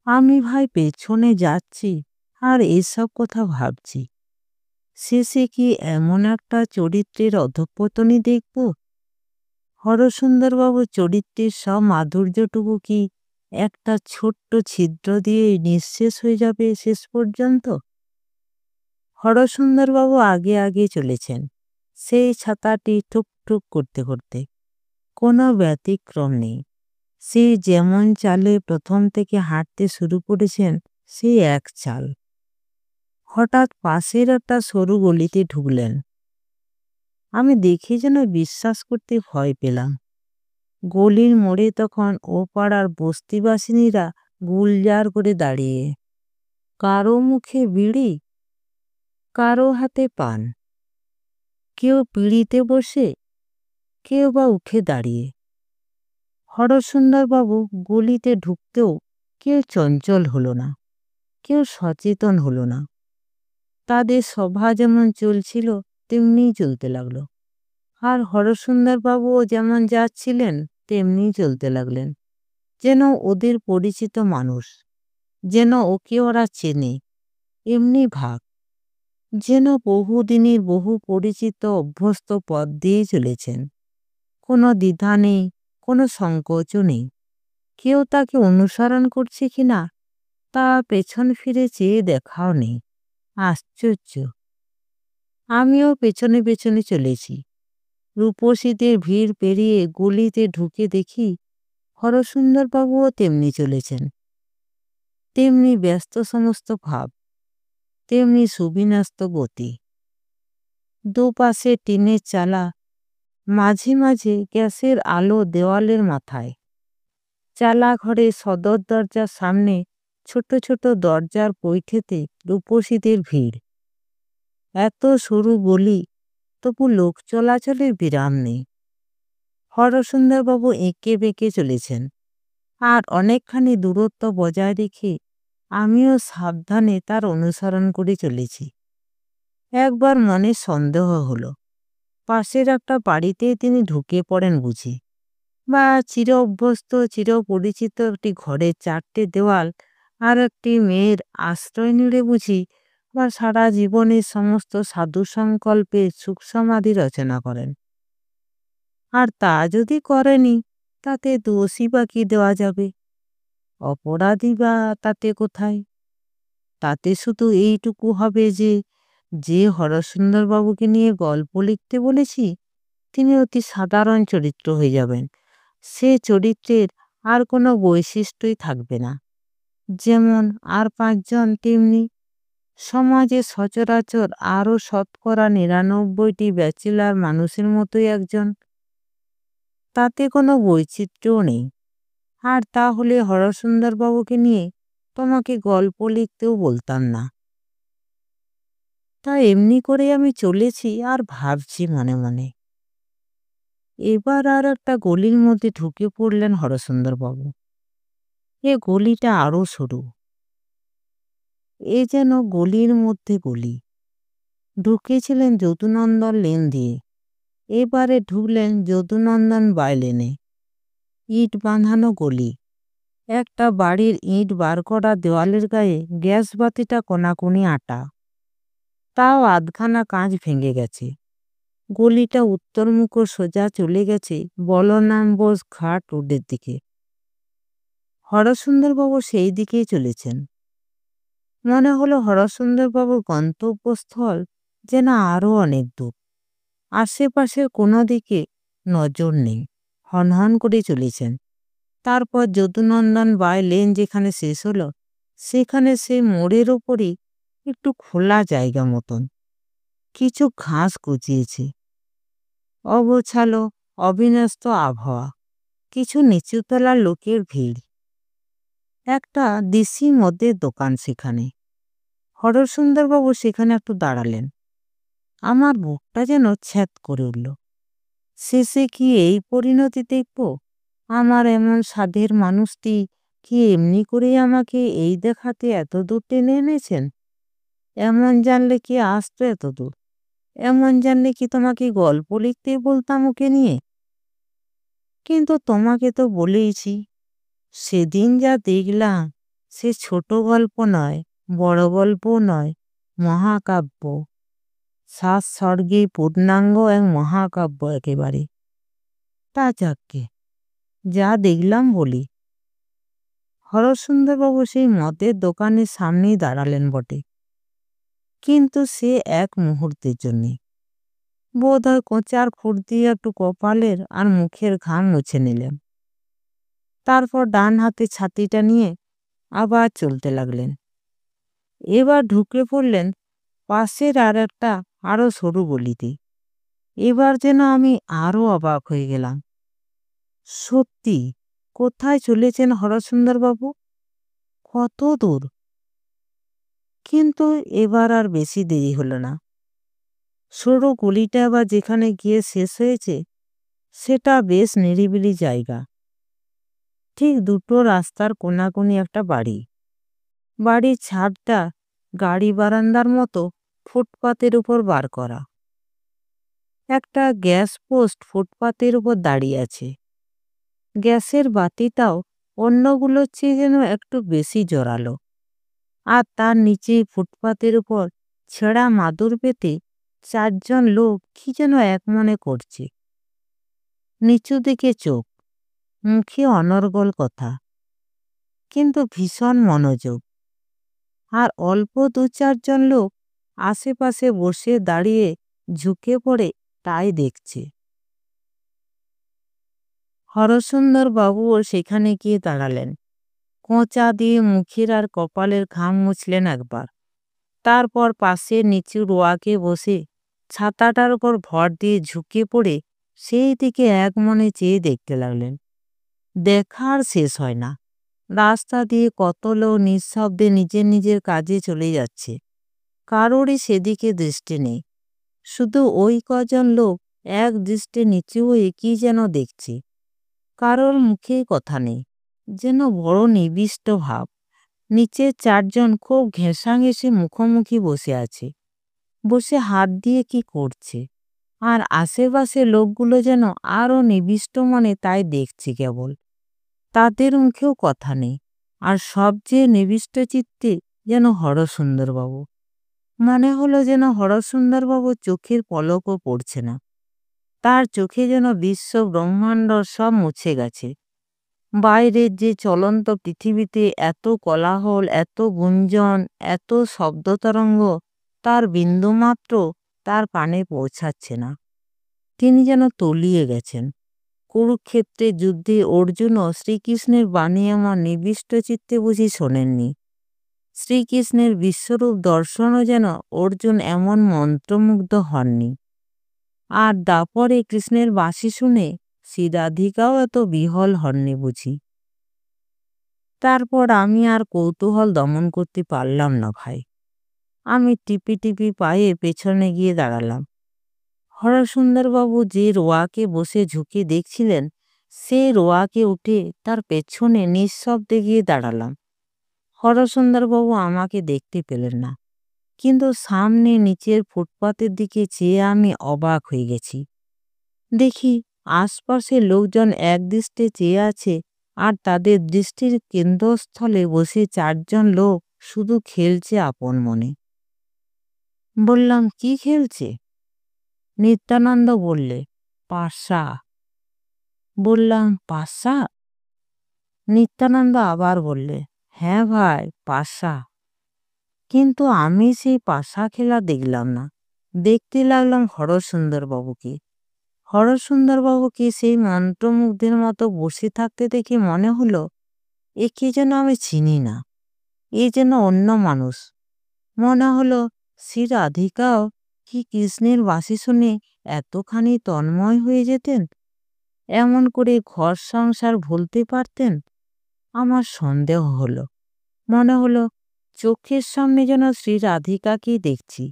আমি ভাই পেছনে যাচ্ছি আর এসব কথা ভাবছি। শেষে কি এমন একটা চরিত্রের অধঃপতনই দেখব? হরসুন্দরবাবুর চরিত্রের সব মাধুর্যটুকু কি একটা ছোট্ট ছিদ্র দিয়ে নিঃশেষ হয়ে যাবে শেষ পর্যন্ত? হরসুন্দরবাবু আগে আগে চলেছেন, সেই ছাতাটি ঠুক ঠুক করতে করতে। কোনো ব্যতিক্রম নেই। সে যেমন চালে প্রথম থেকে হাঁটতে শুরু করেছেন সেই এক চাল। হঠাৎ পাশের একটা সরু গলিতে ঢুকলেন। আমি দেখে যেন বিশ্বাস করতে ভয় পেলাম। গলির মোড়ে তখন ও পাড়ার বস্তিবাসিনীরা গুলজার করে দাঁড়িয়ে, কারো মুখে বিড়ি, কারো হাতে পান, কেউ পিঁড়িতে বসে, কেউ বা উঠে দাঁড়িয়ে। হরসুন্দরবাবু গলিতে ঢুকতেও কেউ চঞ্চল হলো না, কেউ সচেতন হলো না। তাদের সভা যেমন চলছিল তেমনিই চলতে লাগলো। আর হরসুন্দরবাবুও যেমন যাচ্ছিলেন তেমনি চলতে লাগলেন, যেন ওদের পরিচিত মানুষ, যেন ওকে ওরা চেনে, এমনি ভাব, যেন বহুদিনের বহু পরিচিত অভ্যস্ত পথ দিয়ে চলেছেন। কোনো দ্বিধা নেই, কোনো সংকোচও নেই। কেউ তাকে অনুসরণ করছে কিনা তা পেছন ফিরে চেয়ে দেখাও নেই। আশ্চর্য! আমিও পেছনে পেছনে চলেছি। রূপসীদের ভিড় পেরিয়ে গলিতে ঢুকে দেখি হরসুন্দরবাবুও তেমনি চলেছেন। তেমনি ব্যস্ত সমস্ত ভাব, তেমনি সুবিন্যস্ত গতি। দুপাশে টিনের চালা, মাঝে মাঝে গ্যাসের আলো দেওয়ালের মাথায়। চালা ঘরে সদর দরজার সামনে ছোট ছোট দরজার পৈঠেতে রূপসীদের ভিড়। এত সরু গলি, তবু লোক চলাচলের বিরাম নেই। হরসুন্দরবাবু এঁকে বেঁকে চলেছেন, আর অনেকখানি দূরত্ব বজায় রেখে আমিও সাবধানে তার অনুসরণ করে চলেছি। একবার মনে সন্দেহ হলো, পাশের একটা বাড়িতে তিনি ঢুকে পড়েন বুঝি, বা চির অভ্যস্ত চিরপরিচিত একটি ঘরের 4টে দেওয়াল আর একটি মেয়ের আশ্রয় নিলে বুঝি, বা সারা জীবনের সমস্ত সাধু সংকল্পে সুখ সমাধি রচনা করেন। আর তা যদি করেনি, তাতে দোষই বা কি দেওয়া যাবে? অপরাধী বা তাতে কোথায়? তাতে শুধু এইটুকু হবে যে, যে হরসুন্দরবাবুকে নিয়ে গল্প লিখতে বলেছি, তিনি অতি সাধারণ চরিত্র হয়ে যাবেন। সে চরিত্রের আর কোনো বৈশিষ্ট্যই থাকবে না। যেমন আর 5 জন, তেমনি সমাজে সচরাচর আরও 99টি ব্যাচেলার মানুষের মতোই একজন। তাতে কোনো বৈচিত্র্যও নেই। আর তাহলে হরসুন্দরবাবুকে নিয়ে তোমাকে গল্প লিখতেও বলতাম না। তা এমনি করে আমি চলেছি আর ভাবছি মনে মনে। এবার আর একটা গলির মধ্যে ঢুকে পড়লেন হরসুন্দরবাবু। এ গলিটা আরো সরু। এ যেন গলির মধ্যে গলি। ঢুকেছিলেন যদুনন্দন লেন দিয়ে, এবারে ঢুকলেন যদুনন্দন বাই লেনে। ইট বাঁধানো গলি। একটা বাড়ির ইট বার করা দেওয়ালের গায়ে গ্যাস বাতিটা কোনাকুনি আটা, তাও আধখানা কাঁচ ভেঙে গেছে। গলিটা উত্তরমুখ সোজা চলে গেছে বলরাম বোস ঘাট রোডের দিকে। হরসুন্দরবাবু সেই দিকেই চলেছেন। মনে হলো হরসুন্দরবাবুর গন্তব্যস্থল যেন আরও অনেক দূর। আশেপাশের কোনো দিকে নজর নেই, হনহন করে চলেছেন। তারপর যদুনন্দন বাই লেন যেখানে শেষ হলো, সেখানে সেই মোড়ের ওপরই একটু খোলা জায়গা মতন কিছু ঘাস গজিয়েছে। অগোছালো অবিন্যস্ত আবহাওয়া, কিছু নিচুতলার লোকের ভিড়। একটা দেশি মদের দোকান সেখানে। হরসুন্দরবাবু সেখানে একটু দাঁড়ালেন। আমার বুকটা যেন ছ্যাঁত করে উঠল। শেষে কি এই পরিণতি দেখব? আমার এমন সাধের মানুষটি কি এমনি করেই আমাকে এই দেখাতে এত দূর টেনে এনেছেন? এমন জানলে কি আসতো এত দূর? এমন জানলে কি তোমাকে গল্প লিখতে বলতাম ওকে নিয়ে? কিন্তু তোমাকে তো বলেইছি, সেদিন যা দেখলাম সে ছোট গল্প নয়, বড় গল্পও নয়, মহাকাব্য। 7 স্বর্গে পূর্ণাঙ্গ এক মহাকাব্য একেবারে। তা যাকগে, যা দেখলাম বলি। হরসুন্দরবাবু সেই মদের দোকানের সামনেই দাঁড়ালেন বটে, কিন্তু সে এক মুহূর্তের জন্যে। বোধ হয় কোঁচার খুঁট দিয়ে একটু কপালের আর মুখের ঘাম মুছে নিলেন। তারপর ডান হাতে ছাতিটা নিয়ে আবার চলতে লাগলেন। এবার ঢুকে পড়লেন পাশের আর একটা আরো সরু গলিতে। এবার যেন আমি আরো অবাক হয়ে গেলাম। সত্যি, কোথায় চলেছেন হরসুন্দরবাবু? কত দূর? কিন্তু এবার আর বেশি দেরি হলো না। সরু গলিটা আবার যেখানে গিয়ে শেষ হয়েছে, সেটা বেশ নিরিবিলি জায়গা। ঠিক দুটো রাস্তার কোনাকুনি একটা বাড়ি। বাড়ির ছাদটা গাড়ি বারান্দার মতো ফুটপাতের উপর বার করা। একটা গ্যাস পোস্ট ফুটপাতের উপর দাঁড়িয়ে আছে। গ্যাসের বাতিটাও অন্যগুলোর চেয়ে যেন একটু বেশি জোরালো। আর তার নিচে ফুটপাতের উপর ছেঁড়া মাদুর পেতে 4 জন লোক কি যেন একমনে করছে। নিচু দিকে চোখ, মুখে অনর্গল কথা, কিন্তু ভীষণ মনোযোগ। আর অল্প 2-4 জন লোক আশেপাশে বসে দাঁড়িয়ে ঝুঁকে পড়ে তাই দেখছে। হরসুন্দর বাবুও সেখানে গিয়ে দাঁড়ালেন। কোঁচা দিয়ে মুখের আর কপালের ঘাম মুছলেন একবার। তারপর পাশে নিচু রোয়াকে বসে ছাতাটার উপর ভর দিয়ে ঝুঁকে পড়ে সেই দিকে এক মনে চেয়ে দেখতে লাগলেন। দেখার শেষ হয় না। রাস্তা দিয়ে কত লোক নিঃশব্দে নিজের নিজের কাজে চলে যাচ্ছে। কারোরই সেদিকে দৃষ্টি নেই। শুধু ওই কজন লোক এক দৃষ্টে নিচু হয়ে কি যেন দেখছি। কারোর মুখে কথা নেই, যেন বড় নিবিষ্ট ভাব। নিচে 4 জন খুব ঘেঁষাঘেঁষি মুখোমুখি বসে আছে, বসে হাত দিয়ে কি করছে। আর আশেপাশে লোকগুলো যেন আরও নিবিষ্ট মনে তাই দেখছি কেবল। তাদের মুখেও কথা নেই। আর সবচেয়ে নিবিষ্ট চিত্তে যেন হরসুন্দরবাবু। মনে হলো যেন হরসুন্দরবাবু চোখের পলকও পড়ছে না। তার চোখে যেন বিশ্ব ব্রহ্মাণ্ড সব মুছে গেছে। বাইরের যে চলন্ত পৃথিবীতে এত কোলাহল, এত গুঞ্জন, এত শব্দতরঙ্গ, তার বিন্দুমাত্র তার কানে পৌঁছাচ্ছে না। তিনি যেন তলিয়ে গেছেন। কুরুক্ষেত্রের যুদ্ধে অর্জুনও শ্রীকৃষ্ণের বাণী আমার নিবিষ্ট চিত্তে বুঝি শোনেননি। শ্রীকৃষ্ণের বিশ্বরূপ দর্শনও যেন অর্জুন এমন মন্ত্রমুগ্ধ হননি। আর দাপরে কৃষ্ণের বাঁশি শুনে শ্রী রাধিকাও এত বিহল হননি বুঝি। তারপর আমি আর কৌতূহল দমন করতে পারলাম না ভাই। আমি টিপি টিপি পায়ে পেছনে গিয়ে দাঁড়ালাম। হরসুন্দরবাবু যে রোয়াকে বসে ঝুঁকে দেখছিলেন, সেই রোয়াকে উঠে তার পেছনে নিঃশব্দে গিয়ে দাঁড়ালাম। হরসুন্দরবাবু আমাকে দেখতে পেলেন না, কিন্তু সামনে নিচের ফুটপাতের দিকে চেয়ে আমি অবাক হয়ে গেছি। দেখি আশপাশে লোকজন একদৃষ্টে চেয়ে আছে, আর তাদের দৃষ্টির কেন্দ্রস্থলে বসে 4 জন লোক শুধু খেলছে আপন মনে। বললাম, কি খেলছে? নিত্যানন্দ বললে, পাশা। বললাম, পাশা? নিত্যানন্দ আবার বললে, হ্যাঁ ভাই, পাশা। কিন্তু আমি সেই পাশা খেলা দেখলাম না। দেখতে লাগলাম হরসুন্দরবাবুকে। হরসুন্দরবাবুকে সেই মন্ত্রমুগ্ধের মতো বসে থাকতে দেখে মনে হলো একে যেন আমি চিনি না, এ যেন অন্য মানুষ। মনে হলো শ্রী রাধিকাও কি কৃষ্ণের বাঁশি শুনে এতখানি তন্ময় হয়ে যেতেন, এমন করে ঘর সংসার ভুলতে পারতেন। আমার সন্দেহ হলো। মনে হলো চোখের সামনে যেন শ্রী রাধিকাকেই দেখছি,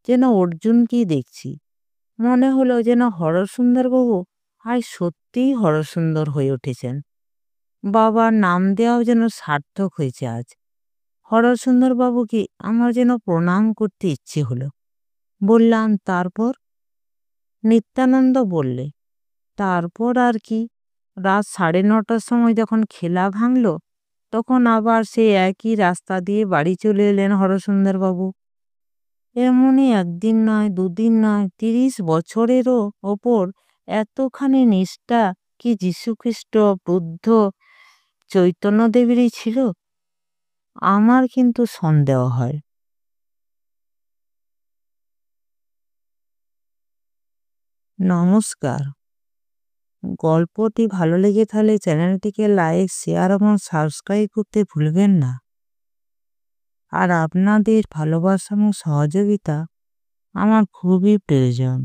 যেন অর্জুনকেই দেখছি। মনে হলো যেন হরসুন্দরবাবু আজ সত্যিই হরসুন্দর হয়ে উঠেছেন। বাবার নাম দেওয়াও যেন সার্থক হয়েছে আজ। হরসুন্দরবাবুকে আমার যেন প্রণাম করতে ইচ্ছে হলো। বললাম, তারপর? নিত্যানন্দ বললে, তারপর আর কি, রাত 9:30টার সময় যখন খেলা ভাঙল, তখন আবার সেই একই রাস্তা দিয়ে বাড়ি চলে এলেন হরসুন্দরবাবু। এমনই একদিন নয়, দুদিন নয়, 30 বছরেরও ওপর এতখানি নিষ্ঠা কি যীশুখ্রিস্ট, বুদ্ধ, চৈতন্যদেবেরই ছিল? আমার কিন্তু সন্দেহ হয়। নমস্কার। গল্পটি ভালো লেগে থাকলে চ্যানেলটিকে লাইক, শেয়ার এবং সাবস্ক্রাইব করতে ভুলবেন না। আর আপনাদের ভালোবাসা এবং সহযোগিতা আমার খুবই প্রয়োজন।